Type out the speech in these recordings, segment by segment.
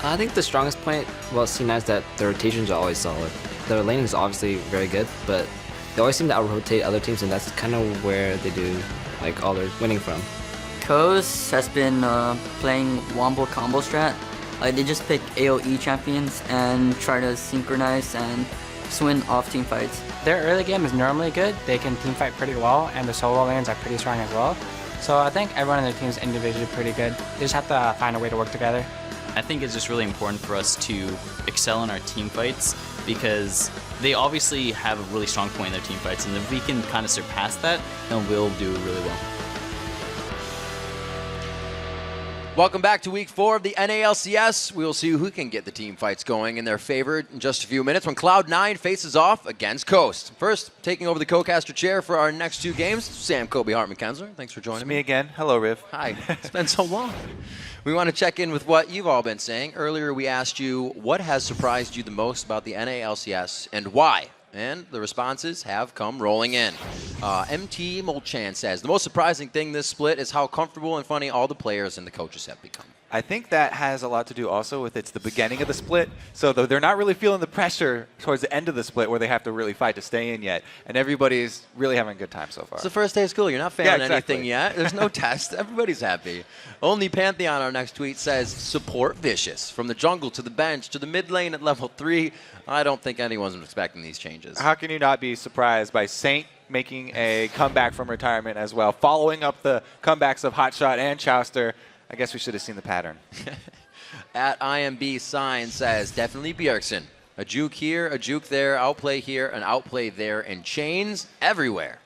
I think the strongest point about C9 is that the rotations are always solid. Their laning is obviously very good, but they always seem to out-rotate other teams, and that's kind of where they do like all their winning from. Coast has been playing Wombo combo strat. They just pick AoE champions and try to synchronize and win off team fights. Their early game is normally good. They can team fight pretty well, and the solo lanes are pretty strong as well. So I think everyone in their team is individually pretty good. They just have to find a way to work together. I think it's just really important for us to excel in our team fights because they obviously have a really strong point in their team fights, and if we can kind of surpass that, then we'll do really well. Welcome back to week 4 of the NALCS. We will see who can get the team fights going in their favor in just a few minutes when Cloud9 faces off against Coast. First, taking over the co-caster chair for our next 2 games, Sam Kobe Hartman-Kensler. Thanks for joining me. Me again. Hello, Riv. Hi. It's been so long. We want to check in with what you've all been saying. Earlier, we asked you what has surprised you the most about the NALCS and why. And the responses have come rolling in. MT Molchan says, the most surprising thing this split is how comfortable and funny all the players and the coaches have become. I think that has a lot to do also with it's the beginning of the split. So they're not really feeling the pressure towards the end of the split where they have to really fight to stay in yet. And everybody's really having a good time so far. It's the first day of school. You're not failing anything yet. There's no test. Everybody's happy. Only Pantheon, our next tweet, says, support Vicious. From the jungle to the bench to the mid lane at level 3. I don't think anyone's expecting these changes. How can you not be surprised by Saint making a comeback from retirement as well, following up the comebacks of Hotshot and Chowster? I guess we should have seen the pattern. At IMB Sign says, definitely Bjergsen. A juke here, a juke there, outplay here, an outplay there, and chains everywhere.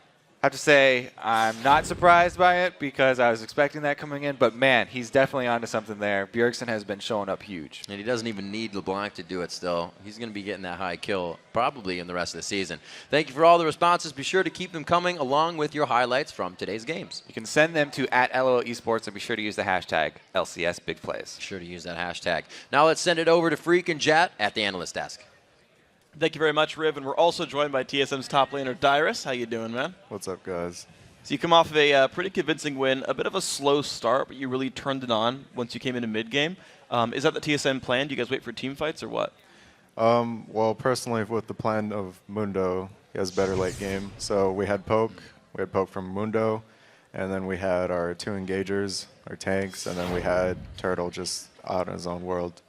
I have to say, I'm not surprised by it because I was expecting that coming in, but man, he's definitely onto something there. Bjergsen has been showing up huge. And he doesn't even need LeBlanc to do it still. He's going to be getting that high kill probably in the rest of the season. Thank you for all the responses. Be sure to keep them coming along with your highlights from today's games. You can send them to @LOL Esports and be sure to use the hashtag LCSBigPlays. Be sure to use that hashtag. Now let's send it over to Freak and Jet at the analyst desk. Thank you very much, Riv, and we're also joined by TSM's top laner, Dyrus. How you doing, man? What's up, guys? So you come off of a pretty convincing win, a bit of a slow start, but you really turned it on once you came into mid-game. Is that the TSM plan? Do you guys wait for team fights or what? Well, personally, with the plan of Mundo, he has better late game. So we had poke from Mundo, and then we had our 2 engagers, our tanks, and then we had Turtle just out in his own world.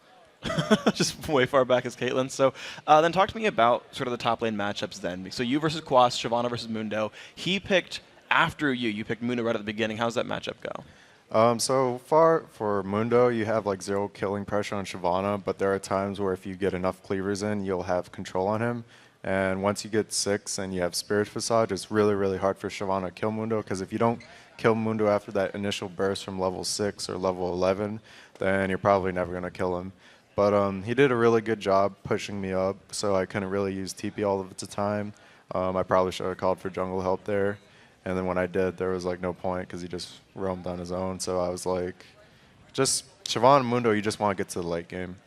Just way far back as Caitlyn. So then talk to me about sort of the top lane matchups then. So you versus Quas, Shyvana versus Mundo. He picked after you. You picked Mundo right at the beginning. How's that matchup go? So far for Mundo, you have like 0 killing pressure on Shyvana, but there are times where if you get enough cleavers in, you'll have control on him. And once you get 6 and you have Spirit Facade, it's really, really hard for Shyvana to kill Mundo, because if you don't kill Mundo after that initial burst from level 6 or level 11, then you're probably never going to kill him. But he did a really good job pushing me up, so I couldn't really use TP all of the time. I probably should have called for jungle help there. And then when I did, there was like no point because he just roamed on his own. So I was like, just Shyvana and Mundo, you just want to get to the late game.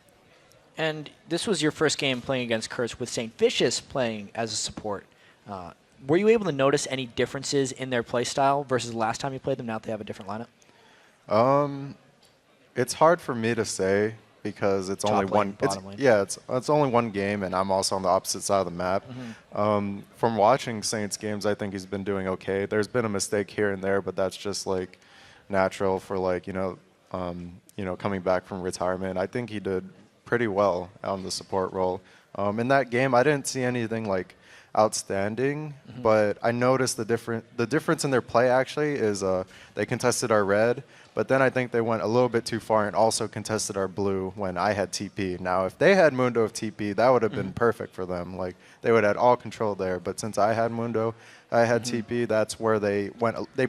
And this was your first game playing against Curse with St. Vicious playing as a support. Were you able to notice any differences in their playstyle versus the last time you played them, now that they have a different lineup? It's hard for me to say, because it's only one. It's only one game, and I'm also on the opposite side of the map. From watching Saints games, I think he's been doing okay. There's been a mistake here and there, but that's just like natural for like coming back from retirement. I think he did pretty well on the support role. In that game, I didn't see anything like outstanding, but I noticed the difference in their play actually is they contested our red, but then I think they went a little bit too far and also contested our blue when I had TP. Now, if they had Mundo of TP, that would have been perfect for them. Like, they would have had all control there. But since I had Mundo, I had TP, that's where they went. They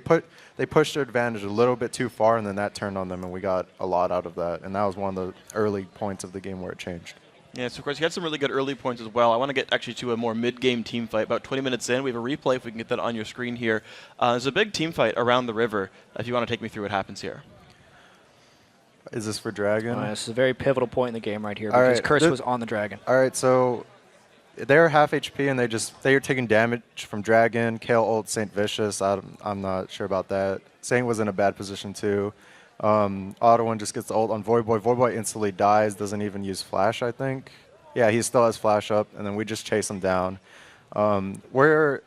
pushed their advantage a little bit too far, and then that turned on them, and we got a lot out of that. And that was one of the early points of the game where it changed. Yeah, so of course you had some really good early points as well. I want to get actually to a more mid-game team fight. About 20 minutes in, we have a replay if we can get that on your screen here. There's a big team fight around the river. If you want to take me through what happens here. Is this for Dragon? This is a very pivotal point in the game right here because Curse was on the Dragon. All right, so they're half HP and they're taking damage from Dragon. Kale ult St. Vicious. I'm not sure about that. Saint was in a bad position too. Ottawa just gets the ult on Voyboy. Voyboy instantly dies, doesn't even use flash, I think. Yeah, he still has flash up, and then we just chase him down. We're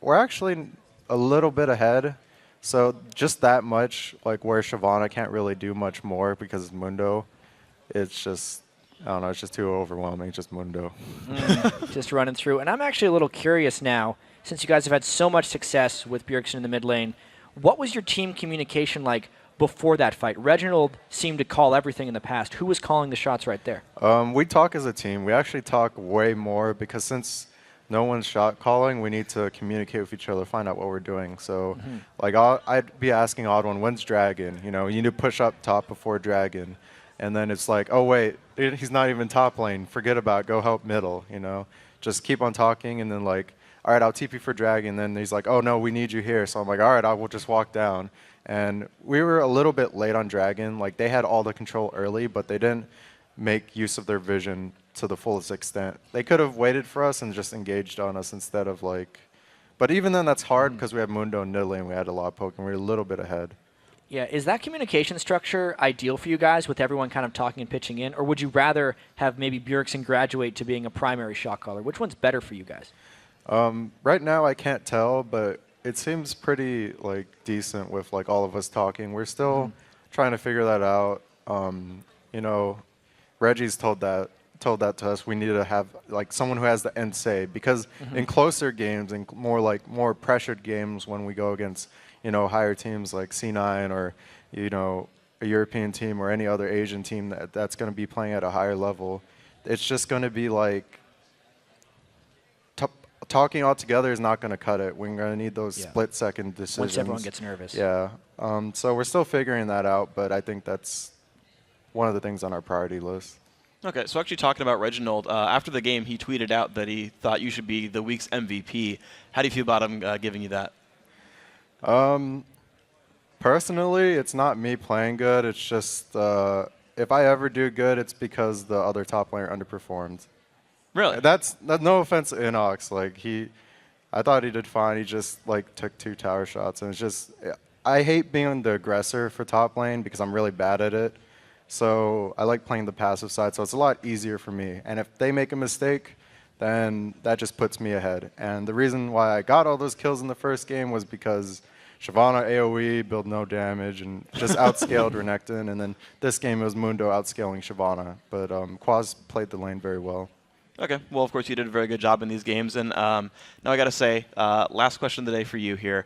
actually a little bit ahead, so just that much, like where Shyvana can't really do much more because it's Mundo. It's just, I don't know, it's just too overwhelming, just Mundo. Just running through. And I'm actually a little curious now, since you guys have had so much success with Bjergsen in the mid lane, what was your team communication like before that fight? Reginald seemed to call everything in the past. Who was calling the shots right there? We talk as a team. We actually talk way more because since no one's shot calling, we need to communicate with each other, find out what we're doing. So, like, I'd be asking Oddone, when's Dragon? You know, you need to push up top before Dragon. And then it's like, oh, wait, he's not even top lane. Forget about it. Go help middle, you know. Just keep on talking, and then, like, all right, I'll TP for Dragon. And then he's like, oh, no, we need you here. So I'm like, all right, I will just walk down. And we were a little bit late on Dragon. Like, they had all the control early, but they didn't make use of their vision to the fullest extent. They could have waited for us and just engaged on us instead of, like... But even then, that's hard because we have Mundo and mid lane. We had a lot of poke, and we were a little bit ahead. Yeah, is that communication structure ideal for you guys with everyone kind of talking and pitching in? Or would you rather have maybe Bjergsen graduate to being a primary shot caller? Which one's better for you guys? Right now, I can't tell, but it seems pretty like decent with like all of us talking. We're still trying to figure that out. You know, Reggie's told that to us. We need to have like someone who has the end say, because in closer games and more pressured games when we go against, you know, higher teams like C9 or, you know, a European team or any other Asian team that's going to be playing at a higher level, it's just going to be like talking all together is not going to cut it. We're going to need those split-second decisions. Once everyone gets nervous. Yeah. So we're still figuring that out, but I think that's one of the things on our priority list. Okay, so actually talking about Reginald, after the game, he tweeted out that he thought you should be the week's MVP. How do you feel about him giving you that? Personally, it's not me playing good. It's just if I ever do good, it's because the other top laner underperformed. Really? That's no offense to Inox. Like I thought he did fine. He just like took 2 tower shots, and it's just I hate being the aggressor for top lane because I'm really bad at it. So I like playing the passive side. So it's a lot easier for me. And if they make a mistake, then that just puts me ahead. And the reason why I got all those kills in the first game was because Shyvana AoE, build no damage, and just outscaled Renekton. And then this game it was Mundo outscaling Shyvana. But Quaz played the lane very well. Okay. Well, of course, you did a very good job in these games. And now I got to say, last question of the day for you here.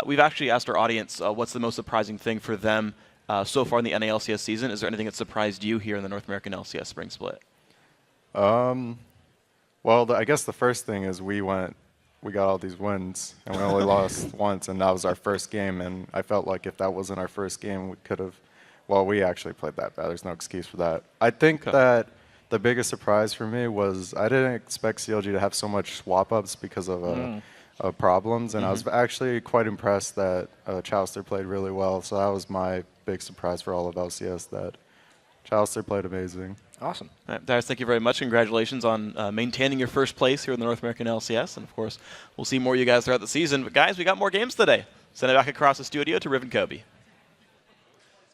We've actually asked our audience what's the most surprising thing for them so far in the NALCS season. Is there anything that surprised you here in the North American LCS Spring Split? Well, I guess the first thing is we got all these wins, and we only lost once, and that was our first game. And I felt like if that wasn't our first game, we could have. Well, we actually played that bad. There's no excuse for that. I think that the biggest surprise for me was I didn't expect CLG to have so much swap ups because of problems, and I was actually quite impressed that Chowster played really well. So that was my big surprise for all of LCS, that Chowster played amazing. Awesome. All right, Darius, thank you very much. Congratulations on maintaining your first place here in the North American LCS. And, of course, we'll see more of you guys throughout the season. But, guys, we got more games today. Send it back across the studio to Riven Kobe.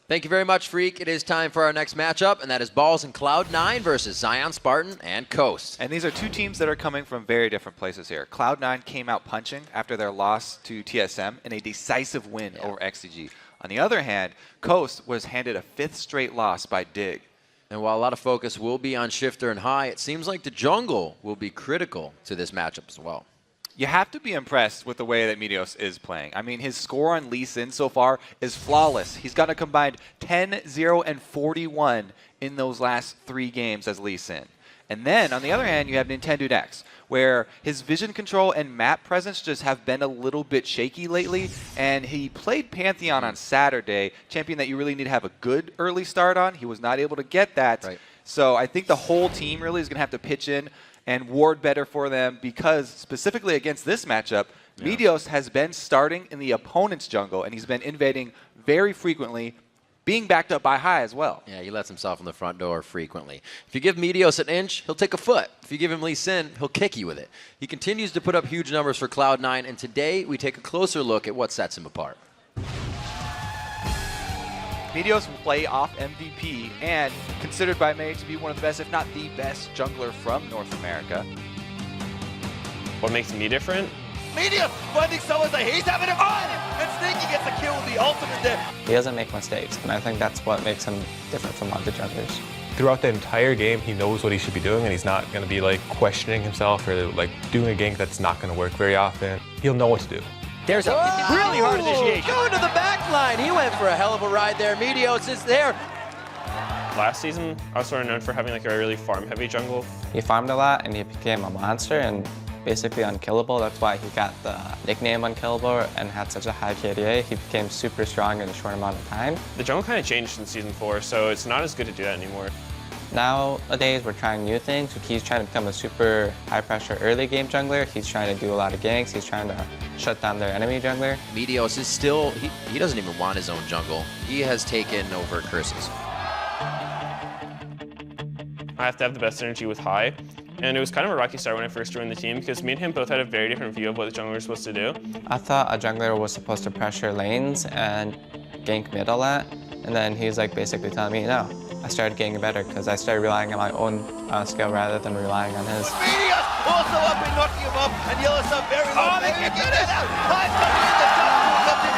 Thank you very much, Freak. It is time for our next matchup, and that is Balls and Cloud9 versus Zion Spartan and Coast. And these are two teams that are coming from very different places here. Cloud9 came out punching after their loss to TSM in a decisive win over XCG. On the other hand, Coast was handed a 5th straight loss by Dig. And while a lot of focus will be on Shifter and High, it seems like the jungle will be critical to this matchup as well. You have to be impressed with the way that Meteos is playing. I mean, his score on Lee Sin so far is flawless. He's got a combined 10, 0, and 41 in those last 3 games as Lee Sin. And then, on the other hand, you have Nintendo X, where his vision control and map presence just have been a little bit shaky lately. And he played Pantheon on Saturday, champion that you really need to have a good early start on. He was not able to get that. Right. So I think the whole team really is going to have to pitch in and ward better for them, because specifically against this matchup, Meteos has been starting in the opponent's jungle, and he's been invading very frequently, being backed up by High as well. Yeah, he lets himself in the front door frequently. If you give Meteos an inch, he'll take a foot. If you give him Lee Sin, he'll kick you with it. He continues to put up huge numbers for Cloud9, and today we take a closer look at what sets him apart. Meteos will play off MVP and considered by many to be one of the best, if not the best, jungler from North America. What makes me different? Meteos finding someone that he's having a fun, and Sneaky gets a kill with the ultimate there. He doesn't make mistakes, and I think that's what makes him different from other junglers. Throughout the entire game, he knows what he should be doing, and he's not going to be like questioning himself or like doing a gank that's not going to work very often. He'll know what to do. There's a really hard initiation. Going to the back line. He went for a hell of a ride there. Meteos is there. Last season, I was sort of known for having like a really farm-heavy jungle. He farmed a lot, and he became a monster, and basically unkillable. That's why he got the nickname Unkillable and had such a high KDA. He became super strong in a short amount of time. The jungle kind of changed in Season 4, so it's not as good to do that anymore. Nowadays, we're trying new things. He's trying to become a super high-pressure early game jungler. He's trying to do a lot of ganks. He's trying to shut down their enemy jungler. Meteos is still, he doesn't even want his own jungle. He has taken over Curses. I have to have the best synergy with High, and it was kind of a rocky start when I first joined the team because me and him both had a very different view of what the jungler was supposed to do. I thought a jungler was supposed to pressure lanes and gank mid a lot, and then he's like basically telling me no. I started getting better because I started relying on my own skill rather than relying on his. Meteos also up and knocking him up, and Yellow's up very low. Oh, they can get it out. High's coming in the top, comes in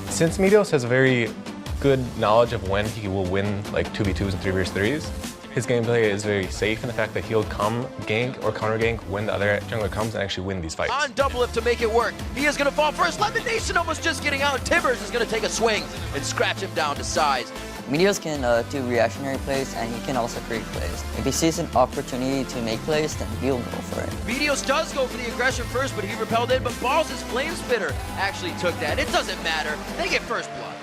McCaskill. Since Meteos has a very good knowledge of when he will win like 2v2s and 3v3s, his gameplay is very safe in the fact that he'll come gank or counter gank when the other jungler comes and actually win these fights. On double lift to make it work. He is going to fall first. Lemonation almost just getting out. Tibbers is going to take a swing and scratch him down to size. Meteos can do reactionary plays, and he can also create plays. If he sees an opportunity to make plays, then he'll go for it. Meteos does go for the aggression first, but he repelled it. But Balls' Flame Spitter actually took that. It doesn't matter. They get first blood.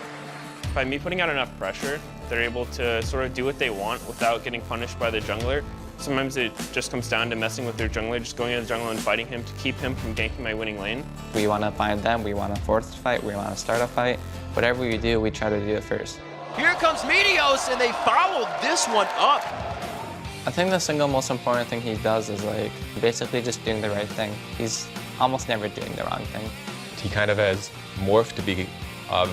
By me putting out enough pressure, they're able to sort of do what they want without getting punished by the jungler. Sometimes it just comes down to messing with their jungler, just going into the jungle and fighting him to keep him from ganking my winning lane. We want to find them, we want to force the fight, we want to start a fight. Whatever we do, we try to do it first. Here comes Meteos, and they fouled this one up. I think the single most important thing he does is like basically just doing the right thing. He's almost never doing the wrong thing. He kind of has morphed to be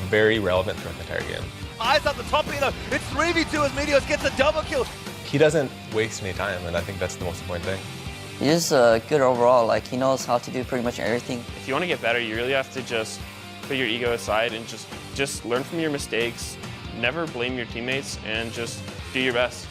very relevant throughout the entire game. Eyes at the top here though. It's 3v2 as Meteos gets a double kill. He doesn't waste any time, and I think that's the most important thing. He's good overall. Like, he knows how to do pretty much everything. If you want to get better, you really have to just put your ego aside and just learn from your mistakes, never blame your teammates, and just do your best.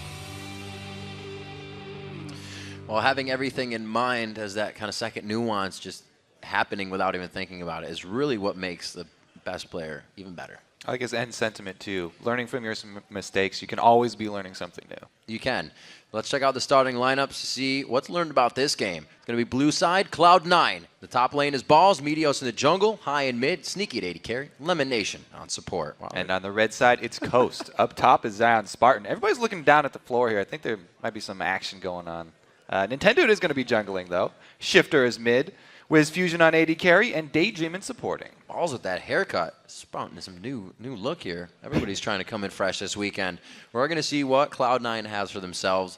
Well, having everything in mind as that kind of second nuance just happening without even thinking about it is really what makes the best player even better. I like his end sentiment too. Learning from your mistakes, you can always be learning something new. You can. Let's check out the starting lineups to see what's learned about this game. It's going to be blue side, Cloud9. The top lane is Balls, Meteos in the jungle, High and mid, Sneaky at 80 carry, Lemonation on support. Wow. And on the red side, it's Coast. Up top is Zion Spartan. Everybody's looking down at the floor here. I think there might be some action going on. Nintendo is going to be jungling though. Shifter is mid. Wiz Fusion on AD carry, and Daydreamin' supporting. Balls with that haircut. Sprouting some new look here. Everybody's trying to come in fresh this weekend. We're going to see what Cloud9 has for themselves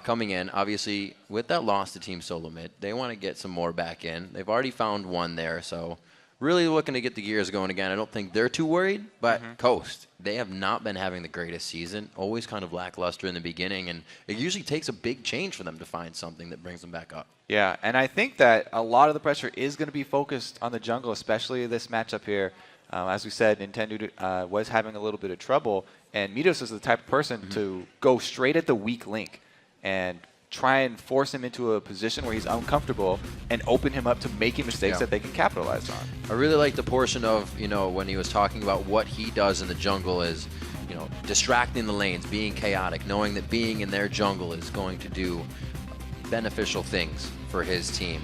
coming in. Obviously, with that loss to Team Solo Mid, they want to get some more back in. They've already found one there, so really looking to get the gears going again. I don't think they're too worried, but Coast, they have not been having the greatest season. Always kind of lackluster in the beginning, and it usually takes a big change for them to find something that brings them back up. Yeah, and I think that a lot of the pressure is going to be focused on the jungle, especially this matchup here. As we said, Nintendo was having a little bit of trouble, and Meteos is the type of person to go straight at the weak link and try and force him into a position where he's uncomfortable and open him up to making mistakes that they can capitalize on. I really like the portion of, when he was talking about what he does in the jungle is, distracting the lanes, being chaotic, knowing that being in their jungle is going to do beneficial things for his team.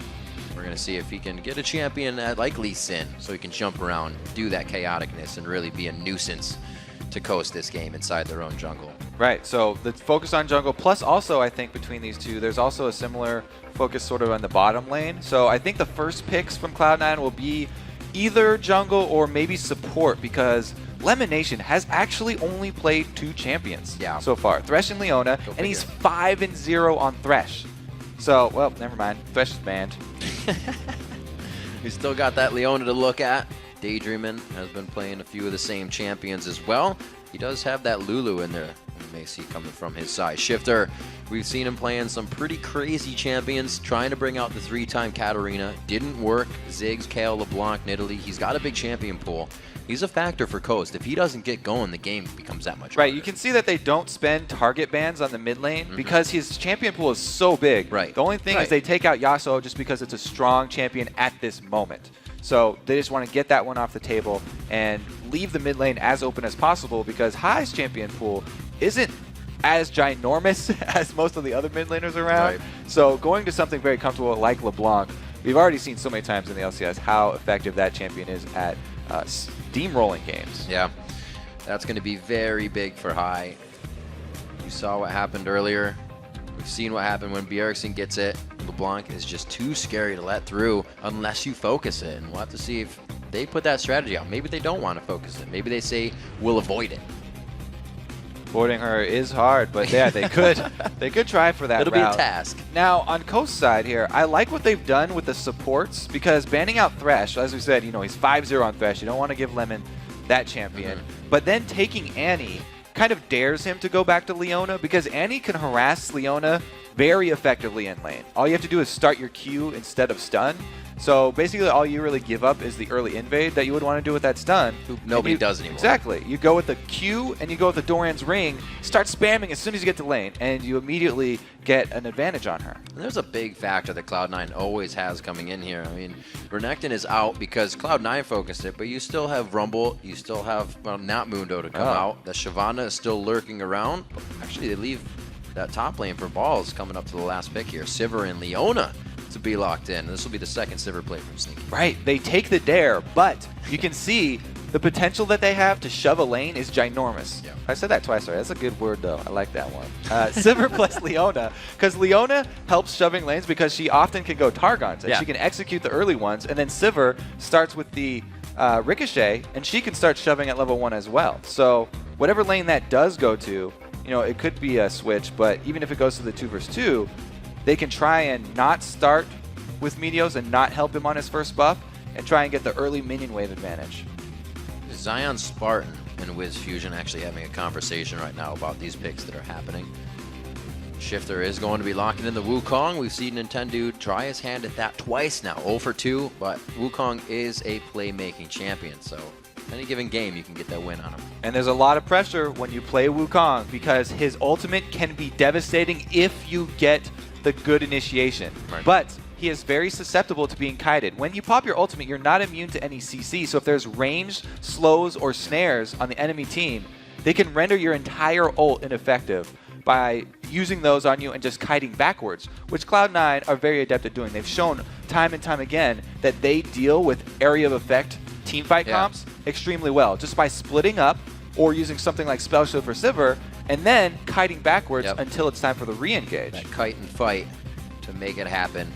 We're going to see if he can get a champion like Lee Sin so he can jump around, do that chaoticness, and really be a nuisance to Coast this game inside their own jungle. Right, so the focus on jungle, plus also I think between these two, there's also a similar focus sort of on the bottom lane. So I think the first picks from Cloud9 will be either jungle or maybe support, because Lemonation has actually only played 2 champions so far, Thresh and Leona, and he's 5-0 on Thresh. So, well, never mind. Thresh is banned. We still got that Leona to look at. Daydreamin has been playing a few of the same champions as well. He does have that Lulu in there. You may see coming from his side. Shifter, we've seen him playing some pretty crazy champions, trying to bring out the 3-time Katarina. Didn't work. Ziggs, Kale, LeBlanc, Nidalee. He's got a big champion pool. He's a factor for Coast. If he doesn't get going, the game becomes that much harder. You can see that they don't spend target bans on the mid lane because his champion pool is so big. The only thing is they take out Yasuo just because it's a strong champion at this moment. So they just want to get that one off the table and leave the mid lane as open as possible because High's champion pool isn't as ginormous as most of the other mid laners around. So going to something very comfortable like LeBlanc, we've already seen so many times in the LCS how effective that champion is at steamrolling games. Yeah, that's going to be very big for High. You saw what happened earlier. We've seen what happened when Bjergsen gets it. LeBlanc is just too scary to let through unless you focus it. And we'll have to see if they put that strategy out. Maybe they don't want to focus it. Maybe they say, we'll avoid it. Avoiding her is hard, but yeah, they could try for that It'll route. be a task. Now, on Coast's side here, I like what they've done with the supports because banning out Thresh, as we said, you know, he's 5-0 on Thresh. You don't want to give Lemon that champion. But then taking Annie kind of dares him to go back to Leona because Annie can harass Leona very effectively in lane. All you have to do is start your Q instead of stun. So basically all you really give up is the early invade that you would want to do with that stun. Nobody does anymore. Exactly. You go with the Q and you go with the Doran's Ring, start spamming as soon as you get to lane, and you immediately get an advantage on her. And there's a big factor that Cloud9 always has coming in here. I mean, Renekton is out because Cloud9 focused it, but you still have Rumble, you still have, well, not Mundo to come out. The Shyvana is still lurking around. Actually, they leave that top lane for balls coming up to the last pick here. Sivir and Leona to be locked in. This will be the second Sivir play from Sneaky. Right, they take the dare, but you can see the potential that they have to shove a lane is ginormous. Yeah. I said that twice already. That's a good word, though. I like that one. Sivir plus Leona, because Leona helps shoving lanes because she often can go Targons, and she can execute the early ones, and then Sivir starts with the Ricochet, and she can start shoving at level 1 as well. So whatever lane that does go to, you know, it could be a switch, but even if it goes to the 2 versus 2, they can try and not start with Meteos and not help him on his first buff and try and get the early minion wave advantage. Zion Spartan and Wiz Fusion actually having a conversation right now about these picks that are happening. Shifter is going to be locking in the Wukong. We've seen Nintendo try his hand at that twice now, 0 for 2, but Wukong is a playmaking champion, so any given game you can get that win on him. And there's a lot of pressure when you play Wukong because his ultimate can be devastating if you get the good initiation. But he is very susceptible to being kited. When you pop your ultimate, you're not immune to any CC, so if there's ranged slows or snares on the enemy team, they can render your entire ult ineffective by using those on you and just kiting backwards, which Cloud9 are very adept at doing. They've shown time and time again that they deal with area of effect teamfight comps extremely well, just by splitting up or using something like Spell Shield for Sivir, and then kiting backwards until it's time for the re-engage. That kite and fight to make it happen.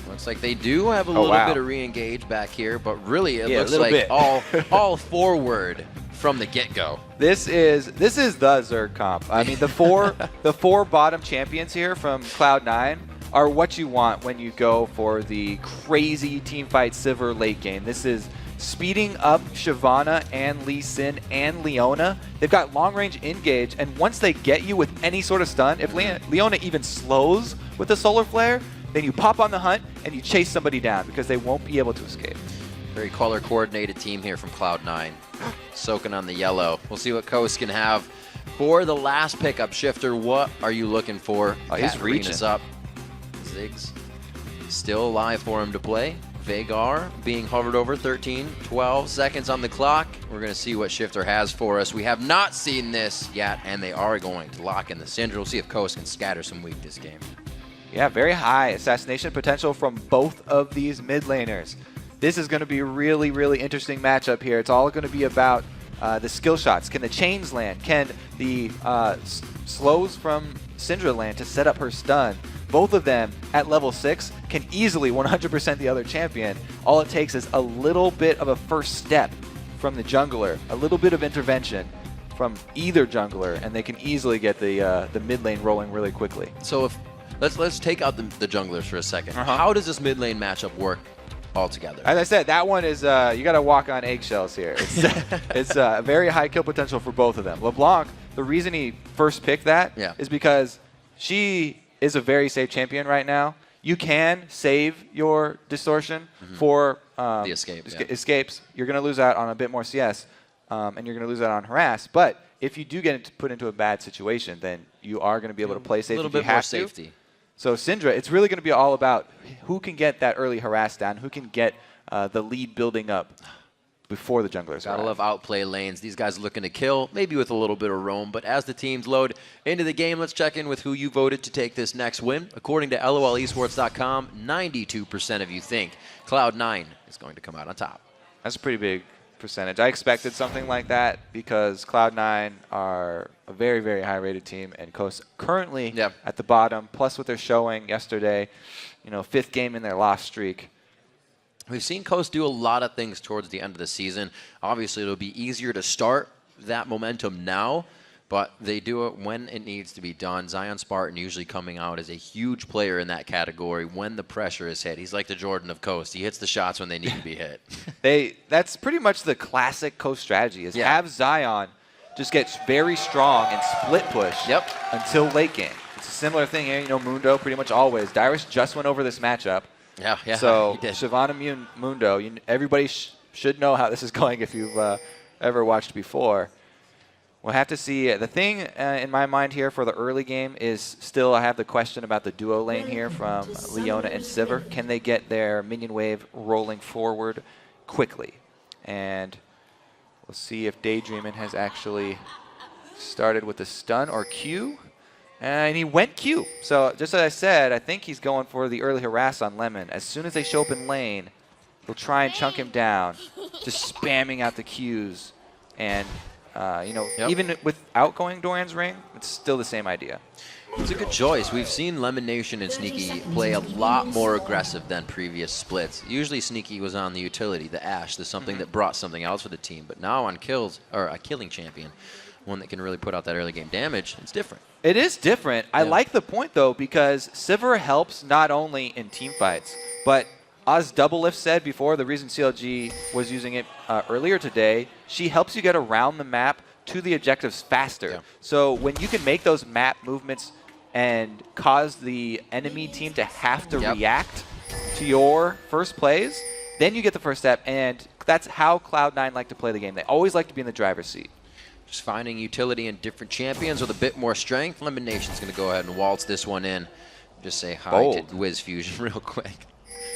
Looks like they do have a little bit of re-engage back here, but really it looks like all forward from the get-go. This is the Zerg comp. I mean, the four bottom champions here from Cloud9 are what you want when you go for the crazy teamfight Sivir late game. This is speeding up Shyvana and Lee Sin and Leona. They've got long-range engage, and once they get you with any sort of stun, if Leona even slows with the Solar Flare, then you pop on the hunt and you chase somebody down because they won't be able to escape. Very color-coordinated team here from Cloud9. Soaking on the yellow. We'll see what Coast can have for the last pickup. Shifter, what are you looking for? He's reaching. Up. Ziggs still alive for him to play. Veigar being hovered over, 12 seconds on the clock. We're going to see what Shifter has for us. We have not seen this yet, and they are going to lock in the Syndra. We'll see if Coast can scatter some weak this game. Yeah, very high assassination potential from both of these mid laners. This is going to be a really, really interesting matchup here. It's all going to be about the skill shots. Can the chains land? Can the slows from Syndra land to set up her stun? Both of them at level 6 can easily 100% the other champion. All it takes is a little bit of a first step from the jungler, a little bit of intervention from either jungler, and they can easily get the mid lane rolling really quickly. So if let's take out the junglers for a second. How does this mid lane matchup work altogether. As I said, that one is, you got to walk on eggshells here. It's very high kill potential for both of them. LeBlanc, the reason he first picked that is because she is a very safe champion right now. You can save your distortion for the escapes. You're going to lose out on a bit more CS, and you're going to lose out on harass. But if you do get put into a bad situation, then you are going to be able to play safe. A little bit more safety. So Syndra, it's really going to be all about who can get that early harass down, who can get the lead building up before the junglers Gotta arrive. love outplay lanes. These guys are looking to kill, maybe with a little bit of roam. But as the teams load into the game, let's check in with who you voted to take this next win. According to LOLesports.com, 92% of you think Cloud9 is going to come out on top. That's a pretty big percentage. I expected something like that because Cloud9 are a very, very high-rated team, and Coast currently at the bottom. Plus, what they're showing yesterday, 5th game in their loss streak. We've seen Coast do a lot of things towards the end of the season. Obviously, it'll be easier to start that momentum now, but they do it when it needs to be done. Zion Spartan usually coming out as a huge player in that category when the pressure is hit. He's like the Jordan of Coast. He hits the shots when they need to be hit. That's pretty much the classic Coast strategy, is have Zion just get very strong and split push until late game. It's a similar thing here. Mundo pretty much always. Dyrus just went over this matchup. Yeah, so he did. Shyvana Mundo, everybody should know how this is going if you've ever watched before. We'll have to see. The thing in my mind here for the early game is still I have the question about the duo lane here from Leona and Sivir. Can they get their minion wave rolling forward quickly? And we'll see if Daydreamin has actually started with a stun or Q. And he went Q. So just as I said, I think he's going for the early harass on Lemon. As soon as they show up in lane, he'll try and chunk him down, just spamming out the Qs. And, even without going Doran's Ring, it's still the same idea. It's a good choice. We've seen Lemon Nation and Sneaky play a lot more aggressive than previous splits. Usually Sneaky was on the utility, the Ashe, the something that brought something else for the team. But now on kills, or a killing champion, one that can really put out that early game damage, it's different. It is different. I like the point, though, because Sivir helps not only in team fights, but as Double Lift said before, the reason CLG was using it earlier today, she helps you get around the map to the objectives faster. Yeah. So when you can make those map movements and cause the enemy team to have to react to your first plays, then you get the first step, and that's how Cloud9 like to play the game. They always like to be in the driver's seat. Just finding utility in different champions with a bit more strength. Lemon Nation's going to go ahead and waltz this one in. Just say hi to Wiz Fusion real quick.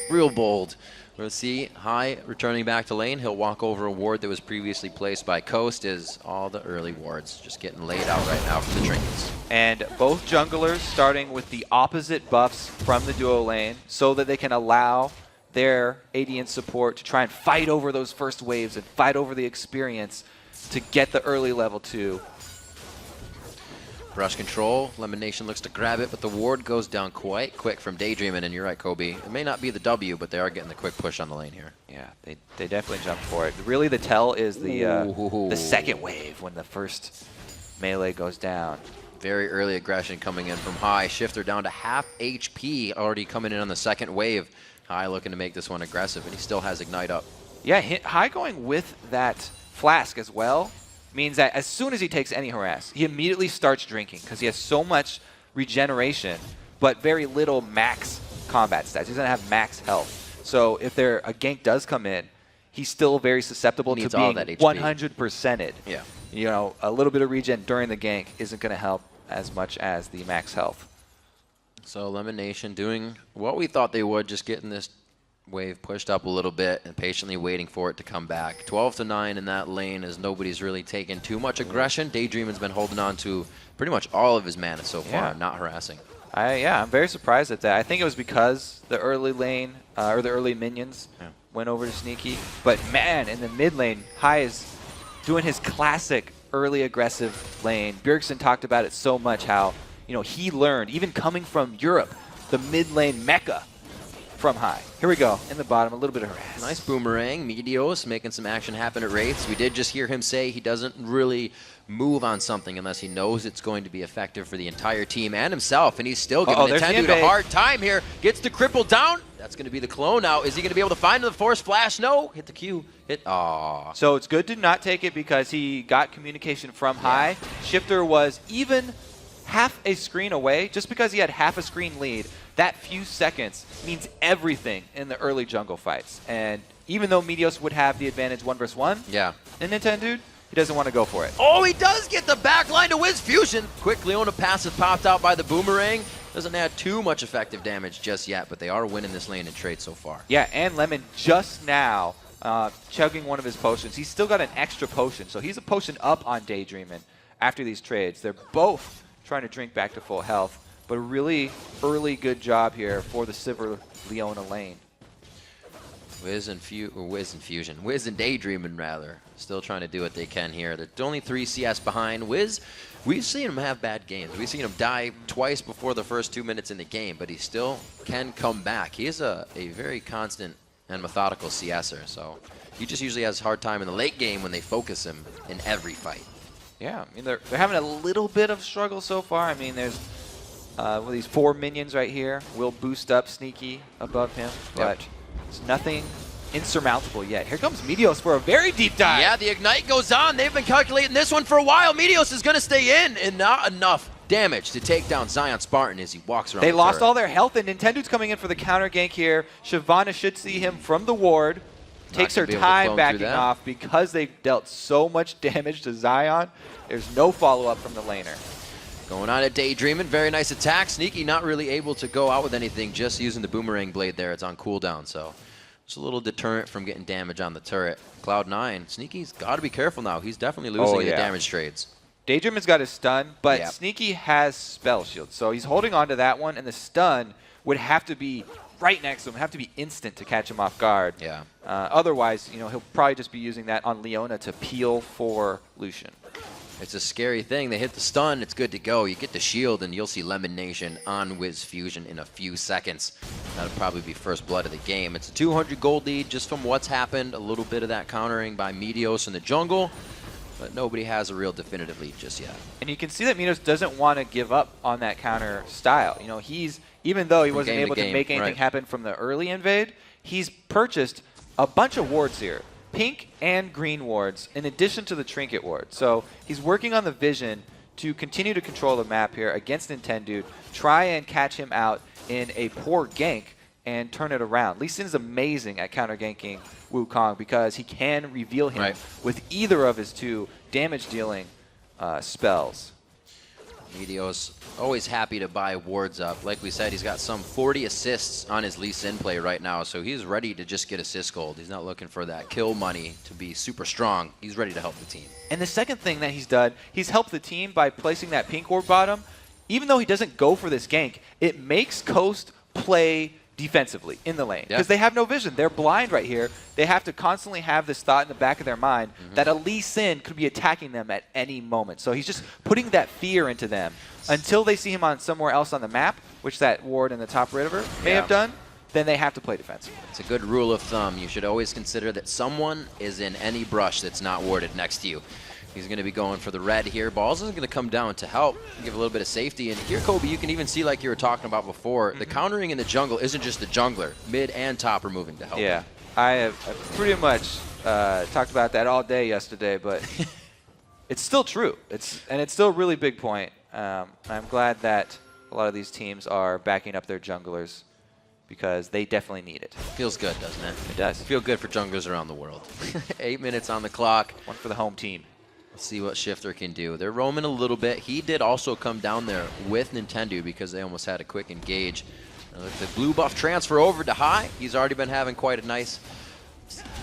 Real bold. We'll see High returning back to lane. He'll walk over a ward that was previously placed by Coast as all the early wards just getting laid out right now from the trinkets. And both junglers starting with the opposite buffs from the duo lane so that they can allow their AD and support to try and fight over those first waves and fight over the experience to get the early level 2. Rush control. Lemon Nation looks to grab it, but the ward goes down quite quick from Daydreamin', and you're right, Kobe. It may not be the W, but they are getting the quick push on the lane here. Yeah, they definitely jumped for it. Really, the tell is the second wave when the first melee goes down. Very early aggression coming in from High. Shifter down to half HP, already coming in on the second wave. High looking to make this one aggressive, and he still has Ignite up. Yeah, High going with that Flask as well means that as soon as he takes any harass, he immediately starts drinking because he has so much regeneration, but very little max combat stats. He doesn't have max health. So if a gank does come in, he's still very susceptible to being 100%ed. Yeah. A little bit of regen during the gank isn't going to help as much as the max health. So Lemon Nation doing what we thought they would, just getting this wave pushed up a little bit and patiently waiting for it to come back. 12-9 in that lane as nobody's really taken too much aggression. Daydreamin's been holding on to pretty much all of his mana so far, not harassing. I'm very surprised at that. I think it was because the early lane, or the early minions went over to Sneaky. But man, in the mid lane, High is doing his classic early aggressive lane. Bjergsen talked about it so much how, he learned, even coming from Europe, the mid lane mecca, from high. Here we go. In the bottom, a little bit of harass. Nice boomerang. Meteos making some action happen at Wraiths. We did just hear him say he doesn't really move on something unless he knows it's going to be effective for the entire team and himself, and he's still giving Nintendo a hard time here. Gets the cripple down. That's going to be the clone out. Is he going to be able to find the force flash? No. Hit the Q. Hit. Aw. So it's good to not take it because he got communication from high. Shifter was even half a screen away. Just because he had half a screen lead, that few seconds means everything in the early jungle fights. And even though Meteos would have the advantage 1 versus 1, in Nintendo, he doesn't want to go for it. Oh, he does get the backline to Wiz Fusion. Quick Leona pass is popped out by the boomerang. Doesn't add too much effective damage just yet, but they are winning this lane in trade so far. Yeah, and Lemon just now chugging one of his potions. He's still got an extra potion, so he's a potion up on Daydreamin' after these trades. They're both trying to drink back to full health, but a really early good job here for the Sivir Leona lane. Wiz and Fusion. Wiz and Daydreamin', rather. Still trying to do what they can here. They're only 3 CS behind. Wiz, we've seen him have bad games. We've seen him die twice before the first 2 minutes in the game, but he still can come back. He is a very constant and methodical CSer, so he just usually has a hard time in the late game when they focus him in every fight. Yeah, I mean, they're having a little bit of struggle so far. I mean, there's these 4 minions right here will boost up Sneaky above him, but it's nothing insurmountable yet. Here comes Meteos for a very deep dive. Yeah, the Ignite goes on. They've been calculating this one for a while. Meteos is going to stay in, and not enough damage to take down Zion Spartan as he walks around. They lost all their health, and Nintendo's coming in for the counter gank here. Shyvana should see him from the ward. Takes her time backing off because they've dealt so much damage to Zion. There's no follow-up from the laner. Going on at Daydreamin', very nice attack. Sneaky not really able to go out with anything, just using the boomerang blade there. It's on cooldown, so it's a little deterrent from getting damage on the turret. Cloud9, Sneaky's got to be careful now. He's definitely losing the damage trades. Daydreamin's got his stun, but Sneaky has spell shield, so he's holding on to that one, and the stun would have to be right next to him, have to be instant to catch him off guard. Yeah. Otherwise, you know, he'll probably just be using that on Leona to peel for Lucian. It's a scary thing. They hit the stun, it's good to go. You get the shield, and you'll see Lemon Nation on Wiz Fusion in a few seconds. That'll probably be first blood of the game. It's a 200 gold lead just from what's happened. A little bit of that countering by Meteos in the jungle, but nobody has a real definitive lead just yet. And you can see that Meteos doesn't want to give up on that counter style. You know, even though he wasn't able to make anything happen from the early invade, he's purchased a bunch of wards here. Pink and green wards, in addition to the trinket ward. So he's working on the vision to continue to control the map here against Nintendo, try and catch him out in a poor gank and turn it around. Lee Sin's amazing at counter ganking Wukong because he can reveal him with either of his 2 damage-dealing spells. Meteos always happy to buy wards up. Like we said, he's got some 40 assists on his Lee Sin play right now, so he's ready to just get assist gold. He's not looking for that kill money to be super strong. He's ready to help the team. And the second thing that he's done, he's helped the team by placing that pink ward bottom. Even though he doesn't go for this gank, it makes Coast play defensively in the lane because they have no vision. They're blind right here. They have to constantly have this thought in the back of their mind that a Lee Sin could be attacking them at any moment. So he's just putting that fear into them until they see him on somewhere else on the map, which that ward in the top river may have done. Then they have to play defensively. It's a good rule of thumb. You should always consider that someone is in any brush that's not warded next to you. He's going to be going for the red here. Balls is going to come down to help, give a little bit of safety. And here, Kobe, you can even see, like you were talking about before, the countering in the jungle isn't just the jungler. Mid and top are moving to help. Yeah, I've pretty much talked about that all day yesterday, but it's still true. It's still a really big point. I'm glad that a lot of these teams are backing up their junglers because they definitely need it. Feels good, doesn't it? It does. Feel good for junglers around the world. 8 minutes on the clock. One for the home team. Let's see what Shifter can do. They're roaming a little bit. He did also come down there with Nintendo because they almost had a quick engage. The blue buff transfer over to high. He's already been having quite a nice,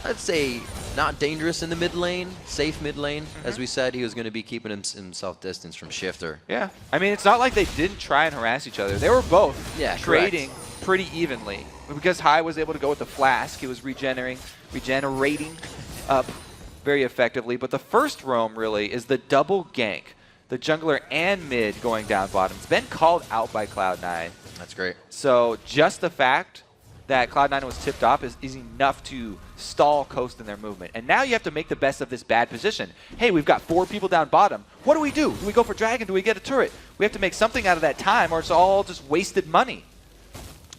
I'd say, not dangerous in the mid lane, safe mid lane. As we said, he was going to be keeping himself distance from Shifter. Yeah, I mean, it's not like they didn't try and harass each other. They were both trading pretty evenly. Because High was able to go with the flask, he was regenerating up very effectively. But the first roam really is the double gank. The jungler and mid going down bottom. It's been called out by Cloud9. That's great. So just the fact that Cloud9 was tipped off is enough to stall Coast in their movement. And now you have to make the best of this bad position. Hey, we've got 4 people down bottom. What do we do? Do we go for Dragon? Do we get a turret? We have to make something out of that time, or it's all just wasted money.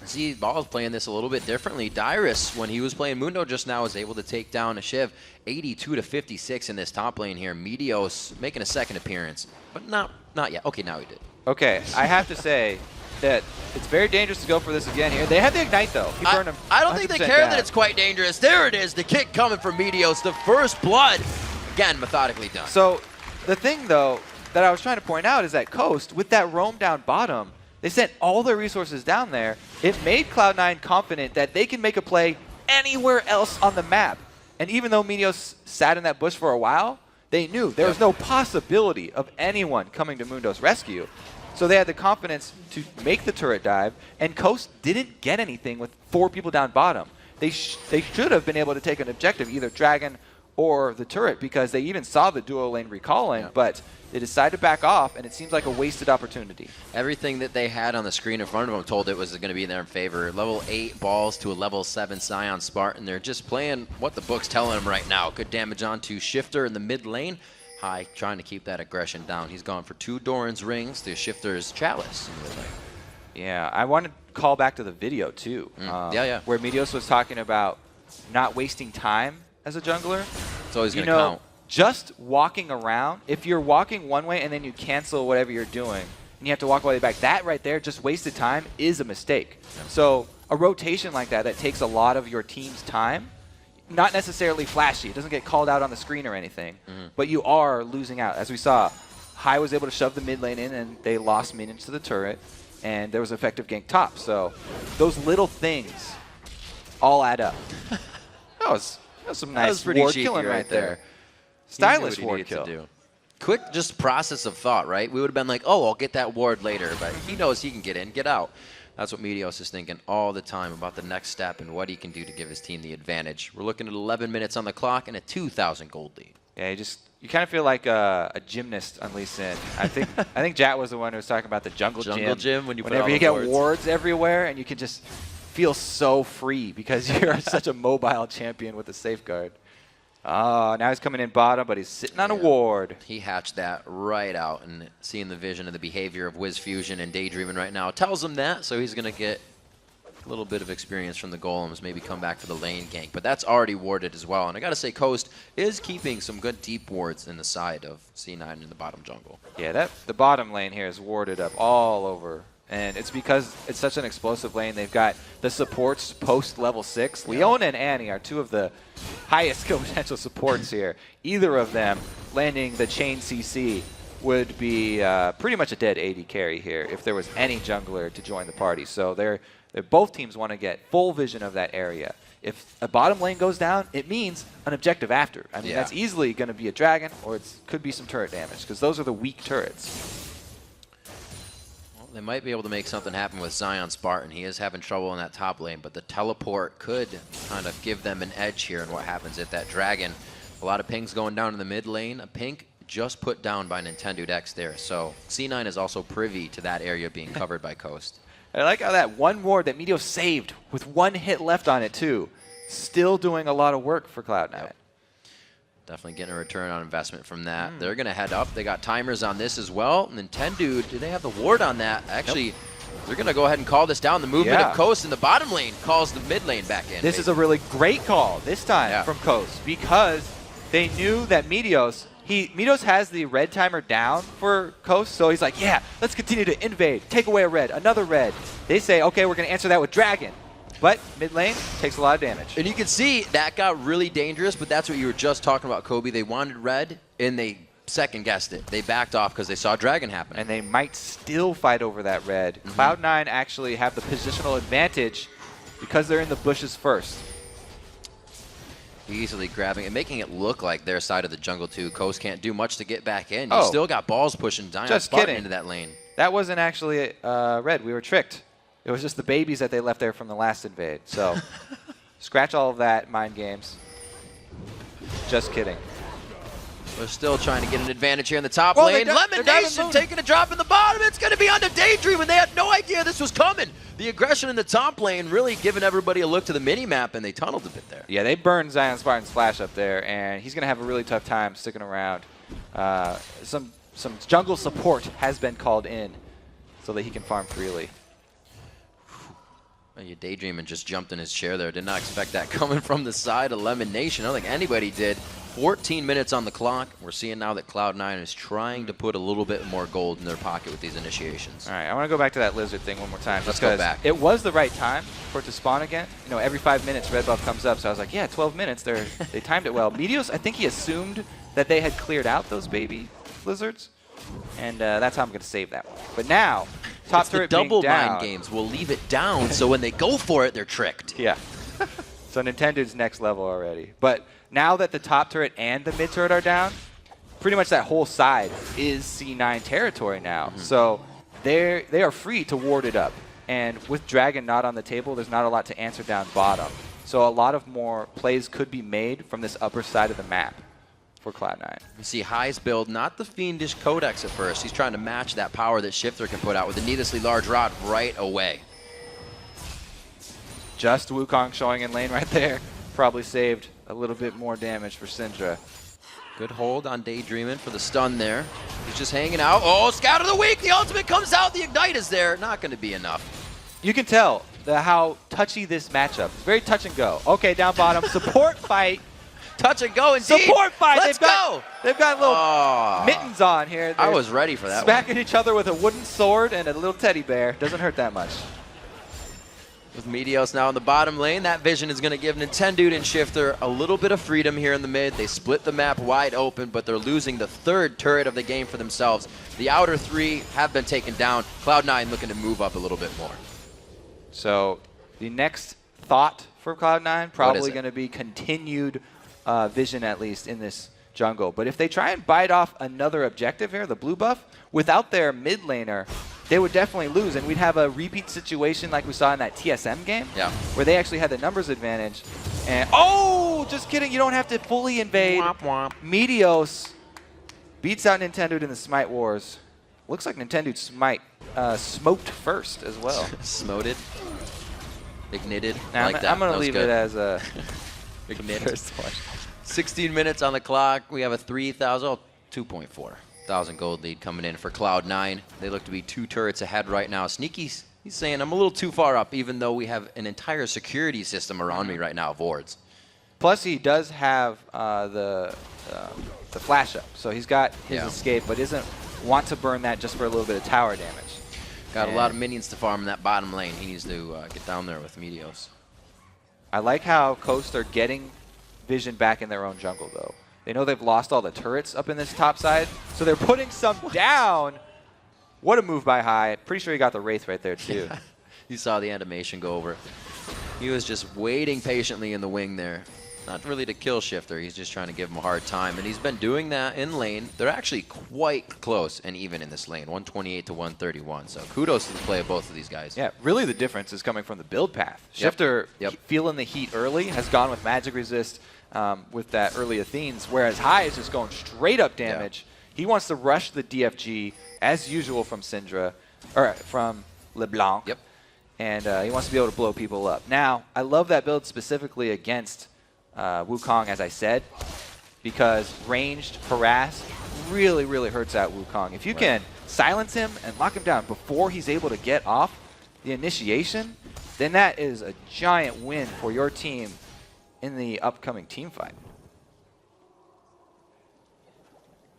See, Ball's playing this a little bit differently. Dyrus, when he was playing Mundo just now, was able to take down a Shiv 82-56 in this top lane here. Meteos making a second appearance, but not yet. Okay, now he did. Okay, I have to say that it's very dangerous to go for this again here. They have the Ignite, though. He burned him. I don't think they care down. that it's quite dangerous. There it is, the kick coming from Meteos, the first blood. Again, methodically done. So the thing, though, that I was trying to point out is that Coast, with that roam down bottom, they sent all their resources down there. It made Cloud9 confident that they can make a play anywhere else on the map. And even though Meteos sat in that bush for a while, they knew there was no possibility of anyone coming to Mundo's rescue. So they had the confidence to make the turret dive, and Coast didn't get anything with 4 people down bottom. They should have been able to take an objective, either Dragon or the turret, because they even saw the duo lane recalling, but they decided to back off, and it seems like a wasted opportunity. Everything that they had on the screen in front of them told it was going to be in their favor. Level 8 balls to a level 7 Scion Spartan. They're just playing what the book's telling them right now. Good damage onto Shifter in the mid lane. High trying to keep that aggression down. He's gone for 2 Doran's rings. The Shifter's Chalice in the mid lane. Yeah, I want to call back to the video, too. Where Meteos was talking about not wasting time as a jungler. It's always going to count. Just walking around, if you're walking one way and then you cancel whatever you're doing, and you have to walk all the way back, that right there, just wasted time, is a mistake. So a rotation like that takes a lot of your team's time, not necessarily flashy. It doesn't get called out on the screen or anything, but you are losing out. As we saw, High was able to shove the mid lane in, and they lost minions to the turret, and there was effective gank top. So those little things all add up. That was some nice ward killing right there. Stylish ward kill. Quick just process of thought, right? We would have been like, oh, I'll get that ward later, but he knows he can get in, get out. That's what Meteos is thinking all the time about the next step and what he can do to give his team the advantage. We're looking at 11 minutes on the clock and a 2,000 gold lead. Yeah, you kind of feel like a gymnast on Lee Sin. I think Jat was the one who was talking about the jungle gym. Whenever you get wards everywhere, and you can just feel so free because you're such a mobile champion with a safeguard. Oh, now he's coming in bottom, but he's sitting on a ward. He hatched that right out, and seeing the vision of the behavior of Wiz Fusion and Daydreaming right now tells him that, so he's going to get a little bit of experience from the golems, maybe come back for the lane gank, but that's already warded as well. And I got to say, Coast is keeping some good deep wards in the side of C9 in the bottom jungle. Yeah, the bottom lane here is warded up all over. And it's because it's such an explosive lane. They've got the supports post level 6. Leona and Annie are 2 of the highest skill potential supports here. Either of them landing the chain CC would be pretty much a dead AD carry here if there was any jungler to join the party. So both teams want to get full vision of that area. If a bottom lane goes down, it means an objective after. I mean, that's easily going to be a dragon, or it could be some turret damage, because those are the weak turrets. They might be able to make something happen with Zion Spartan. He is having trouble in that top lane, but the teleport could kind of give them an edge here in what happens at that dragon. A lot of pings going down in the mid lane. A pink just put down by Nintendo Dex there. So C9 is also privy to that area being covered by Coast. I like how that one ward that Meteos saved with 1 hit left on it too. Still doing a lot of work for Cloud9. Yep. Definitely getting a return on investment from that. They're going to head up. They got timers on this as well. Nintendo, do they have the ward on that? Actually, they're going to go ahead and call this down. The movement of Coast in the bottom lane calls the mid lane back in. This is a really great call this time from Coast, because they knew that Meteos has the red timer down for Coast, so he's like, yeah, let's continue to invade, take away a red, another red. They say, okay, we're going to answer that with Dragon. But mid lane takes a lot of damage. And you can see that got really dangerous, but that's what you were just talking about, Kobe. They wanted red, and they second-guessed it. They backed off because they saw Dragon happen. And they might still fight over that red. Cloud9 actually have the positional advantage because they're in the bushes first. Easily grabbing and making it look like their side of the jungle, too. Coast can't do much to get back in. You still got balls pushing Zion Spartan into that lane. That wasn't actually red. We were tricked. It was just the babies that they left there from the last invade. So scratch all of that, mind games. Just kidding. We're still trying to get an advantage here in the top Whoa, lane. they're Lemon down in Nation Moon. taking a drop in the bottom. It's going to be onto Daydream, and they had no idea this was coming. The aggression in the top lane really giving everybody a look to the mini-map, and they tunneled a bit there. Yeah, they burned Zion Spartan's flash up there, and he's going to have a really tough time sticking around. Some jungle support has been called in so that he can farm freely. Your Daydream and just jumped in his chair there. Did not expect that coming from the side of Lemon Nation. I don't think anybody did. 14 minutes on the clock. We're seeing now that Cloud9 is trying to put a little bit more gold in their pocket with these initiations. All right, I want to go back to that lizard thing one more time. Let's go back. It was the right time for it to spawn again. You know, every 5 minutes red buff comes up, so I was like, yeah, 12 minutes. They timed it well. Meteos, I think he assumed that they had cleared out those baby lizards, and that's how I'm going to save that one. But now, top turret being double down. mind games will leave it down, so when they go for it, they're tricked. Yeah. So Nintendo's next level already. But now that the top turret and the mid turret are down, pretty much that whole side is C9 territory now. So they are free to ward it up. And with Dragon not on the table, there's not a lot to answer down bottom. So a lot of more plays could be made from this upper side of the map for Cloud9. You see High's build, not the Fiendish Codex at first. He's trying to match that power that Shifter can put out with a needlessly large rod right away. Just Wukong showing in lane right there. Probably saved a little bit more damage for Syndra. Good hold on Daydreamin' for the stun there. He's just hanging out. Oh, Scout of the Week! The ultimate comes out. The Ignite is there. Not going to be enough. You can tell how touchy this matchup. It's very touch and go. Okay, down bottom. Support fight. Touch and go indeed. Support fight. Let's go. They've got little mittens on here. I was ready for that smacking each other with a wooden sword and a little teddy bear. Doesn't hurt that much. With Meteos now in the bottom lane, that vision is going to give Nintendude and Shifter a little bit of freedom here in the mid. They split the map wide open, but they're losing the third turret of the game for themselves. The outer three have been taken down. Cloud9 looking to move up a little bit more. So the next thought for Cloud9 probably going to be continued vision, at least in this jungle. But if they try and bite off another objective here, the blue buff, without their mid laner, they would definitely lose, and we'd have a repeat situation like we saw in that TSM game, where they actually had the numbers advantage. And oh, just kidding, you don't have to fully invade. Womp womp. Meteos beats out Nintendude in the Smite Wars. Looks like Nintendude smoked first as well. Smoted. Ignited. Now, like I'm going to leave it as a Ignite. 16 minutes on the clock. We have a 2.4 thousand gold lead coming in for Cloud9. They look to be 2 turrets ahead right now. Sneaky's he's saying I'm a little too far up, even though we have an entire security system around me right now of wards. Plus, he does have the flash up, so he's got his escape, but doesn't want to burn that just for a little bit of tower damage. Got a lot of minions to farm in that bottom lane. He needs to get down there with Meteos. I like how Coast are getting vision back in their own jungle, though. They know they've lost all the turrets up in this top side, so they're putting some down. What a move by High. Pretty sure he got the Wraith right there, too. You saw the animation go over. He was just waiting patiently in the wing there. Not really to kill Shifter. He's just trying to give him a hard time, and he's been doing that in lane. They're actually quite close and even in this lane, 128 to 131. So kudos to the play of both of these guys. Yeah, really the difference is coming from the build path. Shifter, feeling the heat early, has gone with Magic Resist with that early Athenes, whereas High is just going straight up damage. He wants to rush the DFG, as usual from Syndra, or from LeBlanc. And he wants to be able to blow people up. Now, I love that build specifically against Wukong, as I said, because ranged harass really, really hurts out Wukong. If you can silence him and lock him down before he's able to get off the initiation, then that is a giant win for your team in the upcoming team fight.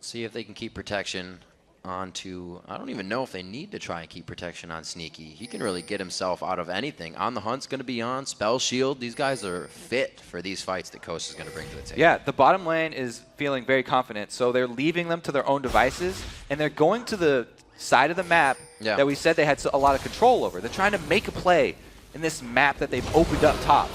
See if they can keep protection onto, I don't even know if they need to try and keep protection on Sneaky. He can really get himself out of anything. On the Hunt's going to be on, Spell Shield. These guys are fit for these fights that Coast is going to bring to the table. Yeah, the bottom lane is feeling very confident, so they're leaving them to their own devices, and they're going to the side of the map that we said they had a lot of control over. They're trying to make a play in this map that they've opened up top.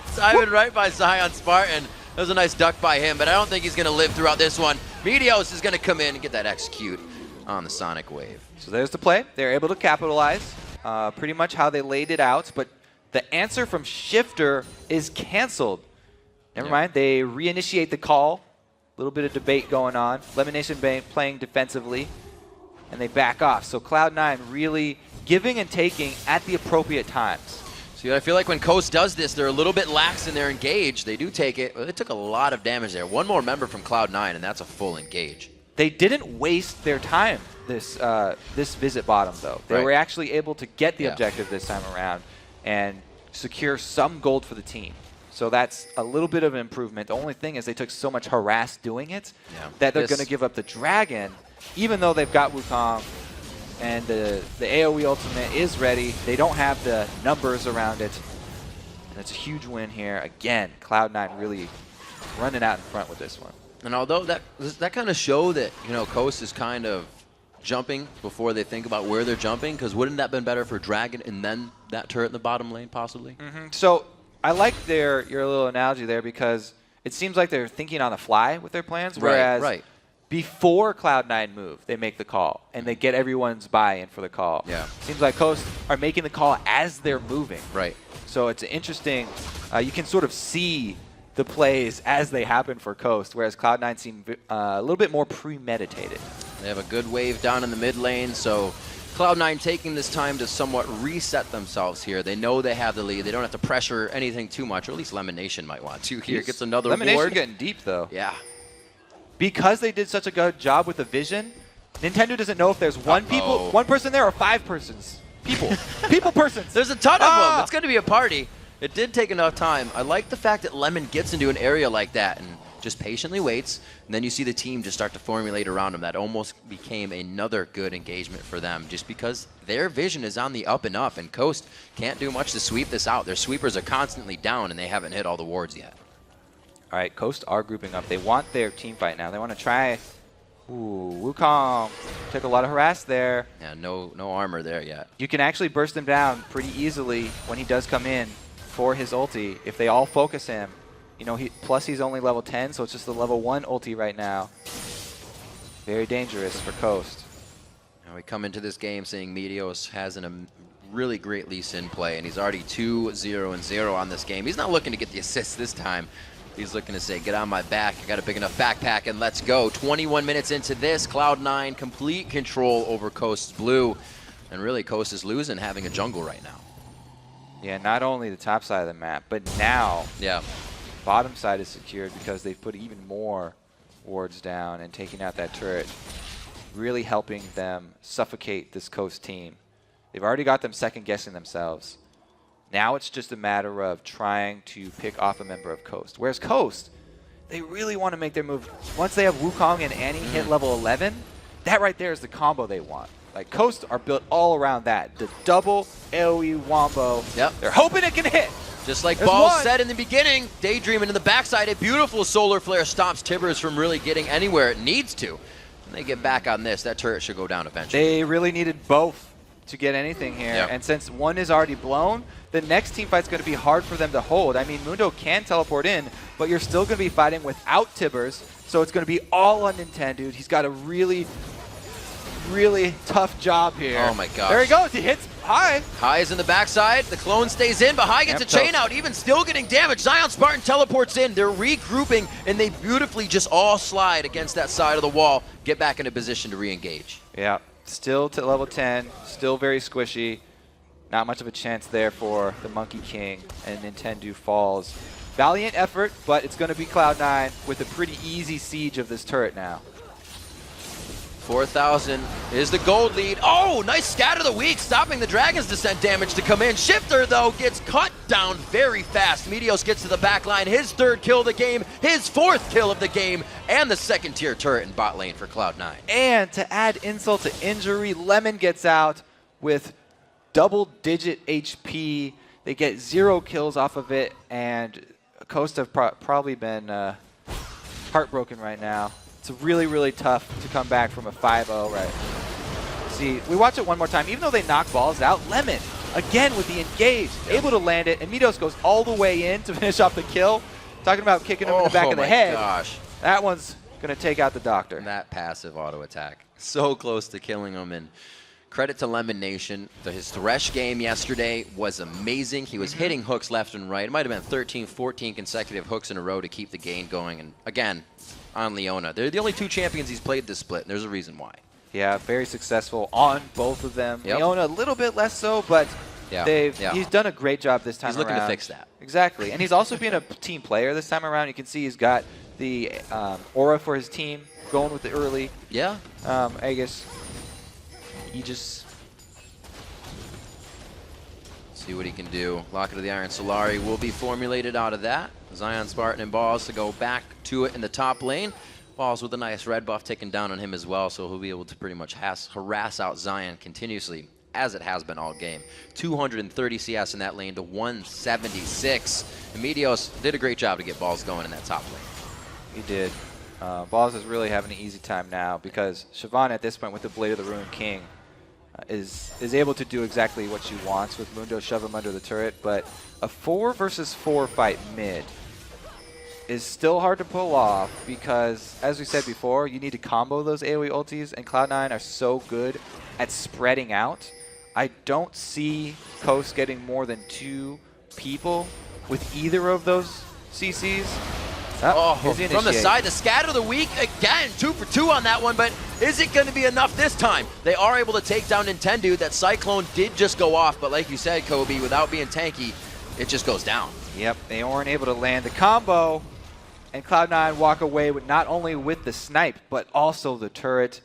Simon right by Zion Spartan. That was a nice duck by him, but I don't think he's going to live throughout this one. Meteos is going to come in and get that execute on the Sonic Wave. So there's the play. They're able to capitalize pretty much how they laid it out, but the answer from Shifter is canceled. Never mind. They reinitiate the call little bit of debate going on. Lemonation playing defensively, and they back off. So Cloud9 really giving and taking at the appropriate times. See, I feel like when Coast does this, they're a little bit lax in their engage. They do take it. They took a lot of damage there. One more member from Cloud9, and that's a full engage. They didn't waste their time this visit bottom, though. They were actually able to get the objective this time around and secure some gold for the team. So that's a little bit of an improvement. The only thing is they took so much harass doing it that they're going to give up the Dragon, even though they've got Wukong and the AoE ultimate is ready. They don't have the numbers around it. And it's a huge win here. Again, Cloud9 really running out in front with this one. And although that kind of show that, you know, Coast is kind of jumping before they think about where they're jumping, because wouldn't that have been better for Dragon and then that turret in the bottom lane possibly? So I like your little analogy there, because it seems like they're thinking on the fly with their plans, whereas before Cloud9 move, they make the call and they get everyone's buy-in for the call. Seems like Coast are making the call as they're moving. So it's interesting. You can sort of see the plays as they happen for Coast, whereas Cloud9 seem a little bit more premeditated. They have a good wave down in the mid lane, so Cloud9 taking this time to somewhat reset themselves here. They know they have the lead. They don't have to pressure anything too much, or at least Lemonation might want to here. Gets another Lemonation ward. getting deep, though. Yeah. Because they did such a good job with the vision, Nintendo doesn't know if there's one person there or 5 persons. People persons. There's a ton of them. It's going to be a party. It did take enough time. I like the fact that Lemon gets into an area like that and just patiently waits, and then you see the team just start to formulate around him. That almost became another good engagement for them, just because their vision is on the up and up, and Coast can't do much to sweep this out. Their sweepers are constantly down, and they haven't hit all the wards yet. All right, Coast are grouping up. They want their team fight now. They want to try. Ooh, Wukong took a lot of harass there. Yeah, no armor there yet. You can actually burst him down pretty easily when he does come in for his ulti. If they all focus him, you know, plus he's only level 10, so it's just the level 1 ulti right now. Very dangerous for Coast. Now we come into this game saying Meteos has a really great Lee Sin play, and he's already 2-0-0 on this game. He's not looking to get the assist this time. He's looking to say, get on my back. I got a big enough backpack, and let's go. 21 minutes into this, Cloud9 complete control over Coast's blue. And really, Coast is losing having a jungle right now. Yeah, not only the top side of the map, but now bottom side is secured because they've put even more wards down and taking out that turret, really helping them suffocate this Coast team. They've already got them second-guessing themselves. Now it's just a matter of trying to pick off a member of Coast. Whereas Coast, they really want to make their move. Once they have Wukong and Annie hit level 11, that right there is the combo they want. Like, Coast are built all around that. The double AoE wombo. They're hoping it can hit. Just like Ball said in the beginning, daydreaming in the backside, a beautiful solar flare stops Tibbers from really getting anywhere it needs to. When they get back on this, that turret should go down eventually. They really needed both to get anything here. And since one is already blown, the next team fight's going to be hard for them to hold. I mean, Mundo can teleport in, but you're still going to be fighting without Tibbers, so it's going to be all on Nintendo. He's got a really tough job here. Oh my gosh. There he goes. He hits High. High is in the backside. The clone stays in, but High gets a chain out, even still getting damaged. Zion Spartan teleports in. They're regrouping, and they beautifully just all slide against that side of the wall, get back into position to re-engage. Yeah, still to level 10, still very squishy. Not much of a chance there for the Monkey King, and Nintendo falls. Valiant effort, but it's going to be Cloud9 with a pretty easy siege of this turret now. 4,000 is the gold lead. Oh, nice scatter the weak, stopping the Dragon's Descent damage to come in. Shifter, though, gets cut down very fast. Meteos gets to the back line. His 3rd kill of the game, his 4th kill of the game, and the 2nd-tier turret in bot lane for Cloud9. And to add insult to injury, Lemon gets out with double-digit HP. They get 0 kills off of it, and Coast have probably been heartbroken right now. It's really tough to come back from a 5-0, right? See, we watch it one more time. Even though they knock balls out, Lemon, again with the engage, able to land it, and Meteos goes all the way in to finish off the kill. Talking about kicking him in the back of the head. Gosh. That one's going to take out the Doctor. And that passive auto attack. So close to killing him. And credit to Lemon Nation. His Thresh game yesterday was amazing. He was hitting hooks left and right. It might have been 13, 14 consecutive hooks in a row to keep the game going. And again, on Leona. They're the only 2 champions he's played this split, and there's a reason why. Yeah, very successful on both of them. Yep. Leona a little bit less so, but he's done a great job this time around. He's looking to fix that. Exactly, and he's also being a team player this time around. You can see he's got the aura for his team, going with it early. Yeah. I guess he just... See what he can do. Locket of the Iron Solari will be formulated out of that. Zion, Spartan, and Balls to go back to it in the top lane. Balls with a nice red buff taken down on him as well, so he'll be able to pretty much harass out Zion continuously, as it has been all game. 230 CS in that lane to 176. And Meteos did a great job to get Balls going in that top lane. He did. Balls is really having an easy time now because Siobhan at this point with the Blade of the Ruined King is able to do exactly what she wants with Mundo, shove him under the turret, but a 4 versus 4 fight mid is still hard to pull off because, as we said before, you need to combo those AoE ultis, and Cloud9 are so good at spreading out. I don't see Coast getting more than 2 people with either of those CCs. From the side, the scatter of the week, again, 2 for 2 on that one, but is it going to be enough this time? They are able to take down Nintendo. That Cyclone did just go off, but like you said, Kobe, without being tanky, it just goes down. Yep, they weren't able to land the combo, and Cloud9 walk away with not only with the snipe, but also the turret.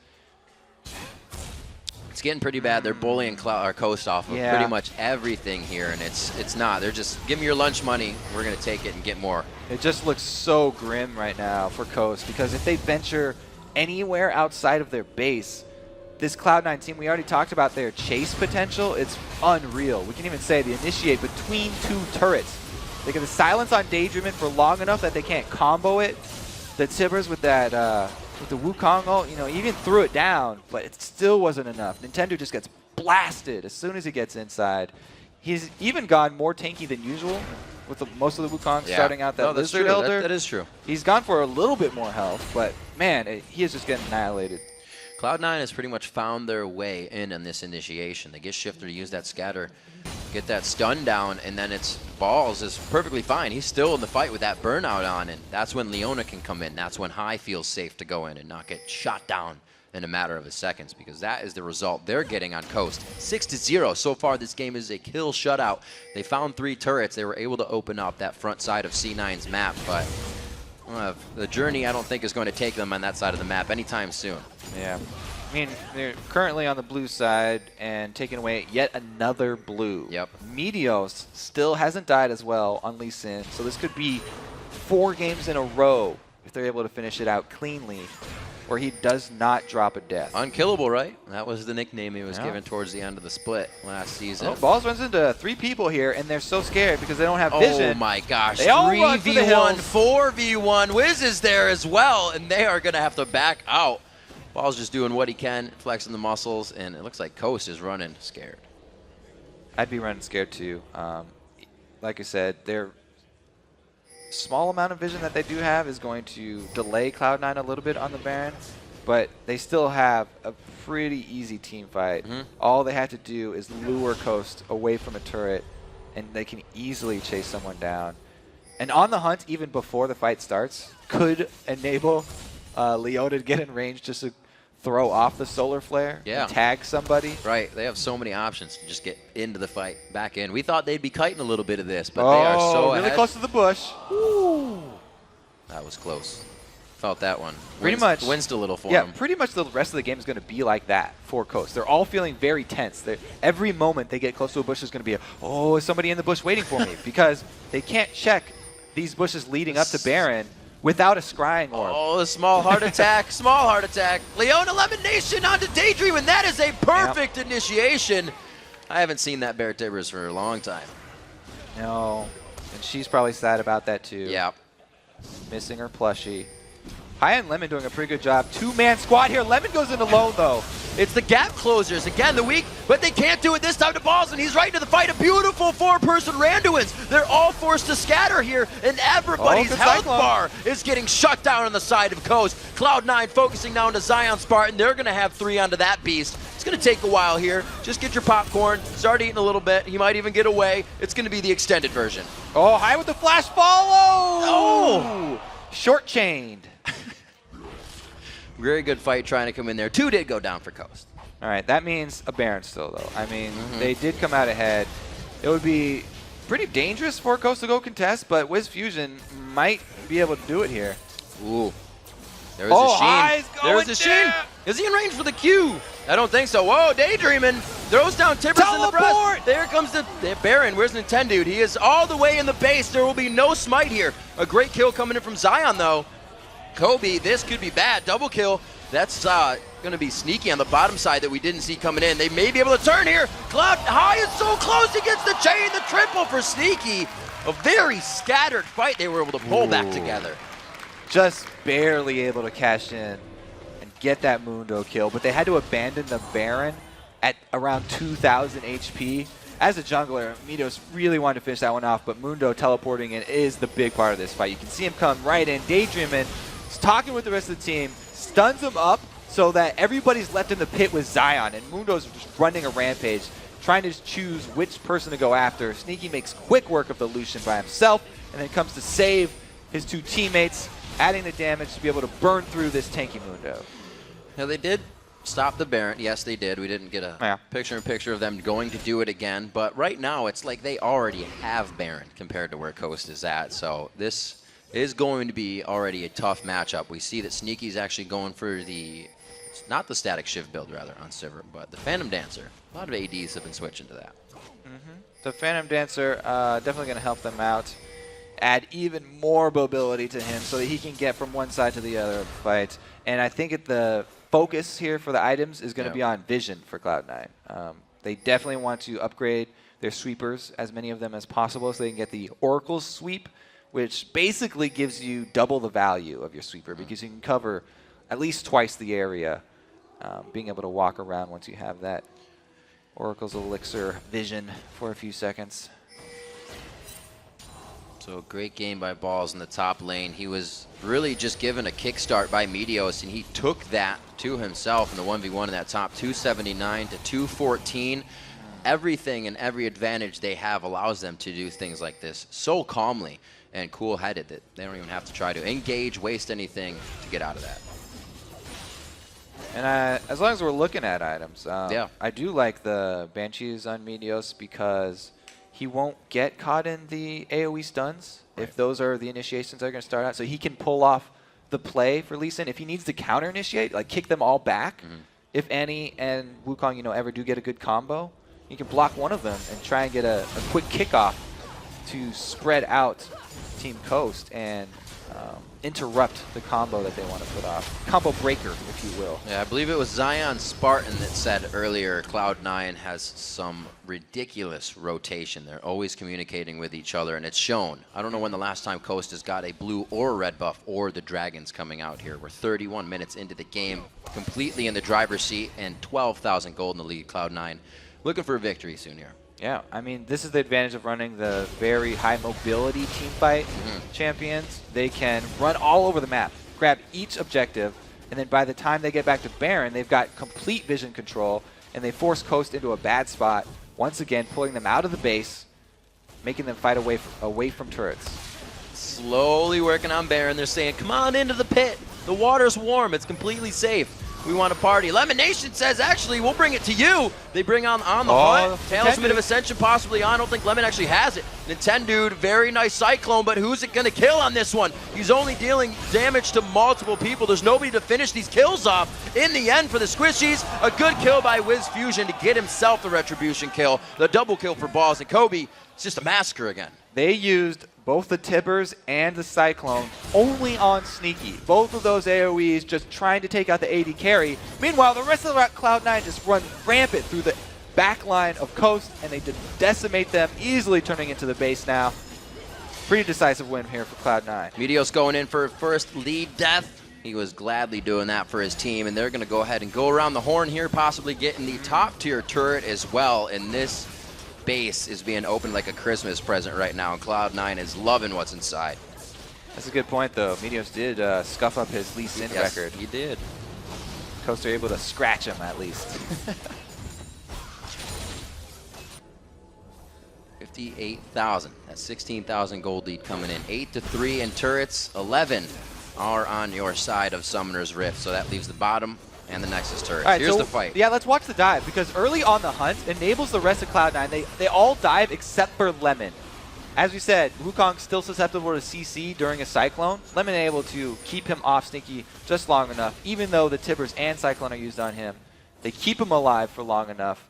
It's getting pretty bad. They're bullying Coast off of pretty much everything here, and it's not. They're just, give me your lunch money. We're going to take it and get more. It just looks so grim right now for Coast because if they venture anywhere outside of their base, this Cloud9 team, we already talked about their chase potential. It's unreal. We can even say the initiate between 2 turrets. They get the silence on Daydreamin for long enough that they can't combo it. The Tibbers with that with the Wukong ult, you know, even threw it down, but it still wasn't enough. Nintendo just gets blasted as soon as he gets inside. He's even gone more tanky than usual with most of the Wukong starting out that Lizard Elder. That is true. He's gone for a little bit more health, but man, he is just getting annihilated. Cloud9 has pretty much found their way in on this initiation. They get Shifter to use that scatter, get that stun down, and then it's Balls is perfectly fine. He's still in the fight with that burnout on, and that's when Leona can come in. That's when High feels safe to go in and not get shot down in a matter of seconds, because that is the result they're getting on Coast. 6-0. So far, this game is a kill shutout. They found 3 turrets. They were able to open up that front side of C9's map, but the journey, I don't think, is going to take them on that side of the map anytime soon. Yeah. I mean, they're currently on the blue side and taking away yet another blue. Yep. Meteos still hasn't died as well on Lee Sin, so this could be 4 games in a row if they're able to finish it out cleanly, where he does not drop a death. Unkillable, right? That was the nickname he was given towards the end of the split last season. Oh, Balls runs into 3 people here, and they're so scared because they don't have vision. Oh my gosh, they all run for the 3v1, hills. 4v1. Wiz is there as well, and they are going to have to back out. Ball's just doing what he can, flexing the muscles, and it looks like Coast is running scared. I'd be running scared too. Like I said, their small amount of vision that they do have is going to delay Cloud9 a little bit on the Baron, but they still have a pretty easy team fight. All they have to do is lure Coast away from a turret, and they can easily chase someone down. And on the hunt, even before the fight starts, could enable Leona to get in range just to throw off the solar flare and tag somebody. Right, they have so many options to just get into the fight, back in. We thought they'd be kiting a little bit of this, but they are so really ahead. close to the bush. Ooh. That was close. Felt that one. Pretty much. Winced a little for Yeah, them. pretty much the rest of the game is going to be like that for Coast. They're all feeling very tense. Every moment they get close to a bush is going to be is somebody in the bush waiting for me? Because they can't check these bushes leading up to Baron without a scrying orb. Oh, a small heart attack, small heart attack. Leona Lemon Nation onto Daydream, and that is a perfect initiation. I haven't seen that Bear Tibbers for a long time. No, and she's probably sad about that too. Yeah. Missing her plushie. High and Lemon doing a pretty good job. 2-man squad here. Lemon goes in alone though. It's the gap closers again, the weak, but they can't do it this time to Balls, and he's right into the fight. A beautiful 4-person Randuins. They're all forced to scatter here, and everybody's health bar is getting shut down on the side of Coast. Cloud9 focusing down to Zion Spartan. They're going to have 3 onto that beast. It's going to take a while here. Just get your popcorn, start eating a little bit. He might even get away. It's going to be the extended version. Oh, High with the flash follow! Oh! Short-chained. Very good fight trying to come in there. 2 did go down for Coast. All right, that means a Baron still, though. I mean, they did come out ahead. It would be pretty dangerous for Coast to go contest, but Wiz Fusion might be able to do it here. Ooh. There's a Sheen. There's a Sheen. Is he in range for the Q? I don't think so. Whoa, daydreaming. Throws down Tibbers in the breast. There comes the Baron. Where's Nintendude? He is all the way in the base. There will be no smite here. A great kill coming in from Zion, though. Kobe, this could be bad. Double kill. That's going to be sneaky on the bottom side that we didn't see coming in. They may be able to turn here. Cloud High is so close. He gets the chain, the triple for Sneaky. A very scattered fight they were able to pull back together. Just barely able to cash in and get that Mundo kill, but they had to abandon the Baron at around 2,000 HP. As a jungler, Midos really wanted to finish that one off, but Mundo teleporting in is the big part of this fight. You can see him come right in, daydreaming, he's talking with the rest of the team, stuns him up so that everybody's left in the pit with Zion, and Mundo's just running a rampage, trying to choose which person to go after. Sneaky makes quick work of the Lucian by himself, and then comes to save his 2 teammates, adding the damage to be able to burn through this tanky Mundo. Now they did stop the Baron. Yes, they did. We didn't get a picture-in-picture of them going to do it again. But right now, it's like they already have Baron compared to where Coast is at. So this is going to be already a tough matchup. We see that Sneaky's actually going for not the Static Shiv build, rather, on Sivir, but the Phantom Dancer. A lot of ADs have been switching to that. The Phantom Dancer definitely going to help them out. Add even more mobility to him so that he can get from one side to the other of the fight. And I think the focus here for the items is going to be on Vision for Cloud9. They definitely want to upgrade their sweepers, as many of them as possible, so they can get the Oracle sweep, which basically gives you double the value of your sweeper because you can cover at least twice the area, being able to walk around once you have that Oracle's Elixir Vision for a few seconds. So great game by Balls in the top lane. He was really just given a kickstart by Meteos, and he took that to himself in the 1v1 in that top 279 to 214. Everything and every advantage they have allows them to do things like this so calmly and cool-headed that they don't even have to try to engage, waste anything to get out of that. And as long as we're looking at items, I do like the Banshees on Meteos because he won't get caught in the AoE stuns if those are the initiations that are going to start out. So he can pull off the play for Lee Sin. If he needs to counter initiate, like kick them all back, if Annie and Wukong, ever do get a good combo, you can block one of them and try and get a quick kickoff to spread out Team Coast and interrupt the combo that they want to put off. Combo breaker, if you will. Yeah, I believe it was Zion Spartan that said earlier Cloud9 has some ridiculous rotation. They're always communicating with each other, and it's shown. I don't know when the last time Coast has got a blue or a red buff or the Dragons coming out here. We're 31 minutes into the game, completely in the driver's seat, and 12,000 gold in the lead. Cloud9 looking for a victory soon here. Yeah, I mean, this is the advantage of running the very high mobility team fight champions. They can run all over the map, grab each objective, and then by the time they get back to Baron, they've got complete vision control, and they force Coast into a bad spot, once again pulling them out of the base, making them fight away from turrets. Slowly working on Baron. They're saying, come on into the pit. The water's warm. It's completely safe. We want to party. Lemon Nation says, actually, we'll bring it to you. They bring on the hunt. Talisman of Ascension possibly on. I don't think Lemon actually has it. Nintendude, very nice Cyclone, but who's it going to kill on this one? He's only dealing damage to multiple people. There's nobody to finish these kills off. In the end, for the Squishies, a good kill by Wiz Fusion to get himself the retribution kill. The double kill for Balls. And Kobe, it's just a massacre again. They used both the Tibbers and the Cyclone only on Sneaky. Both of those AoEs just trying to take out the AD carry. Meanwhile, the rest of the Cloud9 just run rampant through the back line of Coast, and they decimate them, easily turning into the base now. Pretty decisive win here for Cloud9. Meteos going in for first lead death. He was gladly doing that for his team, and they're going to go ahead and go around the horn here, possibly getting the top tier turret as well. And this base is being opened like a Christmas present right now, and Cloud9 is loving what's inside. That's a good point, though. Meteos did scuff up his Lee Sin record. He did. Coast are able to scratch him, at least. 58,000. That's 16,000 gold lead coming in. 8-3 in turrets, 11 are on your side of Summoner's Rift, so that leaves the bottom and the Nexus turret. All right, Here's so the fight. Yeah, let's watch the dive, because early on the hunt enables the rest of Cloud9. They all dive except for Lemon. As we said, Wukong's still susceptible to CC during a Cyclone. Lemon able to keep him off Sneaky just long enough, even though the Tibbers and Cyclone are used on him. They keep him alive for long enough,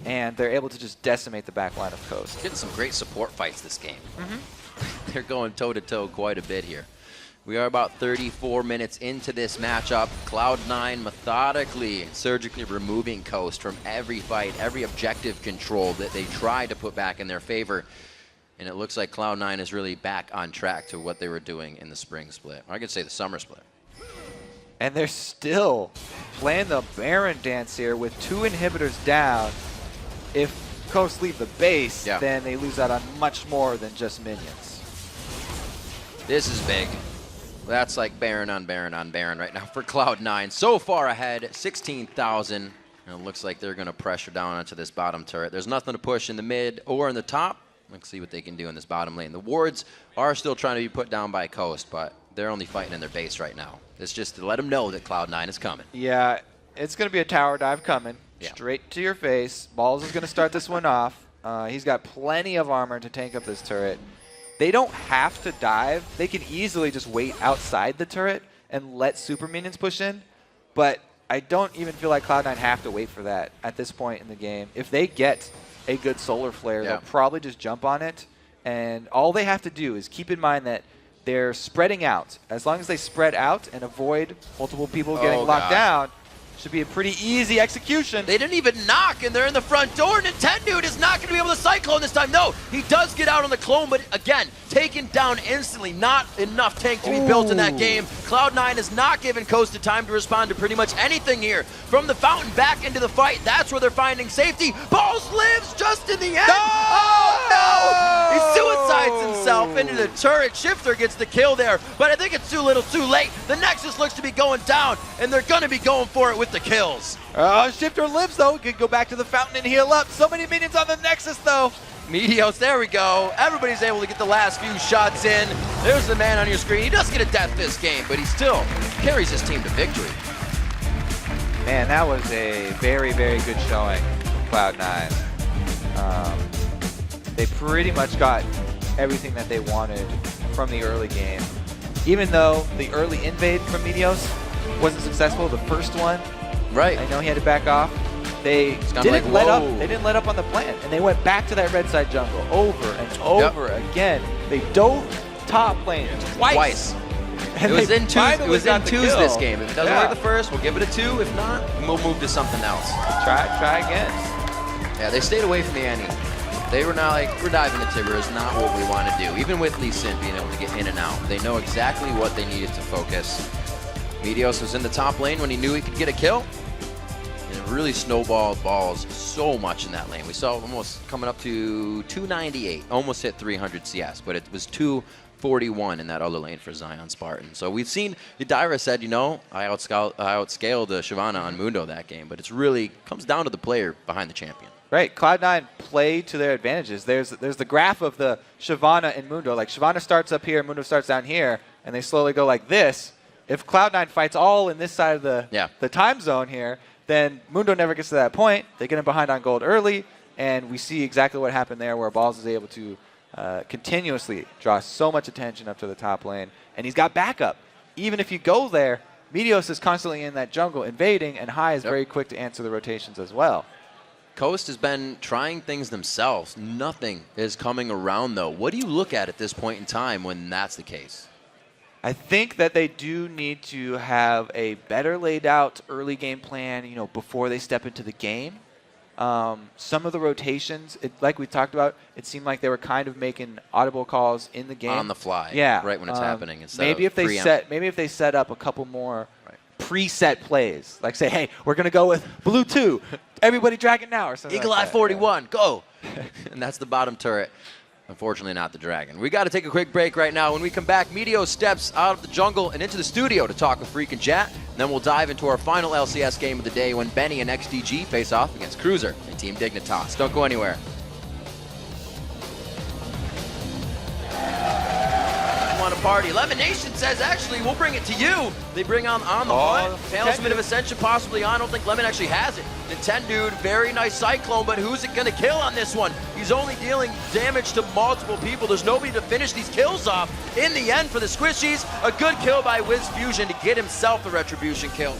and they're able to just decimate the back line of Coast. Getting some great support fights this game. They're going toe-to-toe quite a bit here. We are about 34 minutes into this matchup. Cloud9 methodically and surgically removing Coast from every fight, every objective control that they try to put back in their favor. And it looks like Cloud9 is really back on track to what they were doing in the spring split. Or I could say the summer split. And they're still playing the Baron dance here with 2 inhibitors down. If Coast leave the base, then they lose out on much more than just minions. This is big. That's like Baron on Baron on Baron right now for Cloud9. So far ahead, 16,000. And it looks like they're going to pressure down onto this bottom turret. There's nothing to push in the mid or in the top. Let's see what they can do in this bottom lane. The wards are still trying to be put down by Coast, but they're only fighting in their base right now. It's just to let them know that Cloud9 is coming. Yeah, it's going to be a tower dive coming. Straight to your face. Balls is going to start this one off. He's got plenty of armor to tank up this turret. They don't have to dive. They can easily just wait outside the turret and let super minions push in. But I don't even feel like Cloud9 have to wait for that at this point in the game. If they get a good solar flare, they'll probably just jump on it. And all they have to do is keep in mind that they're spreading out. As long as they spread out and avoid multiple people getting locked down, should be a pretty easy execution. They didn't even knock, and they're in the front door. Nintendo is not going to be able to Cyclone this time. No, he does get out on the clone, but again, taken down instantly. Not enough tank to be built in that game. Cloud9 has not given Coast the time to respond to pretty much anything here. From the fountain back into the fight, that's where they're finding safety. Balls lives just in the end. Oh, no! He suicides himself into the turret. Shifter gets the kill there, but I think it's too little too late. The Nexus looks to be going down, and they're going to be going for it with the kills. Shifter lives, though. Could go back to the fountain and heal up. So many minions on the Nexus, though. Meteos, there we go. Everybody's able to get the last few shots in. There's the man on your screen. He does get a death this game, but he still carries his team to victory. Man, that was a very, very good showing from Cloud9. They pretty much got everything that they wanted from the early game. Even though the early invade from Meteos wasn't successful, the first one, I know he had to back off. They didn't let up. They didn't let up on the plan, and they went back to that red side jungle over and over again. They dove top lane twice. It was in twos this game. If it doesn't work the first, we'll give it a 2. If not, we'll move to something else. Try again. Yeah, they stayed away from the Annie. They were not like, we're diving the Tibber is not what we want to do. Even with Lee Sin being able to get in and out, they know exactly what they needed to focus. Meteos was in the top lane when he knew he could get a kill. And it really snowballed balls so much in that lane. We saw almost coming up to 298, almost hit 300 CS, but it was 241 in that other lane for Zion Spartan. So we've seen, Yadira said, you know, I outscaled Shyvana on Mundo that game, but it's really comes down to the player behind the champion. Right, Cloud9 play to their advantages. There's the graph of the Shyvana and Mundo. Like Shyvana starts up here, Mundo starts down here, and they slowly go like this. If Cloud9 fights all in this side of the time zone here, then Mundo never gets to that point. They get him behind on gold early, and we see exactly what happened there, where Balls is able to continuously draw so much attention up to the top lane, and he's got backup. Even if you go there, Meteos is constantly in that jungle invading, and High is very quick to answer the rotations as well. Coast has been trying things themselves. Nothing is coming around, though. What do you look at this point in time when that's the case? I think that they do need to have a better laid out early game plan, you know, before they step into the game. Some of the rotations, like we talked about, it seemed like they were kind of making audible calls in the game. On the fly. Yeah. Right when it's happening. Maybe if they set up a couple more preset plays, like say, hey, we're going to go with blue 2. Everybody dragon now or something. Eagle Eye 41, go. And that's the bottom turret. Unfortunately, not the dragon. We got to take a quick break right now. When we come back, Meteos steps out of the jungle and into the studio to talk with Freak and Chat. And then we'll dive into our final LCS game of the day when Benny and XDG face off against Cruiser and Team Dignitas. Don't go anywhere. Want the party. Lemon Nation says, actually, we'll bring it to you. They bring on the hunt. Talisman of Ascension possibly on. I don't think Lemon actually has it. Nintendude, very nice Cyclone, but who's it going to kill on this one? He's only dealing damage to multiple people. There's nobody to finish these kills off. In the end, for the Squishies, a good kill by Wiz Fusion to get himself the Retribution kill.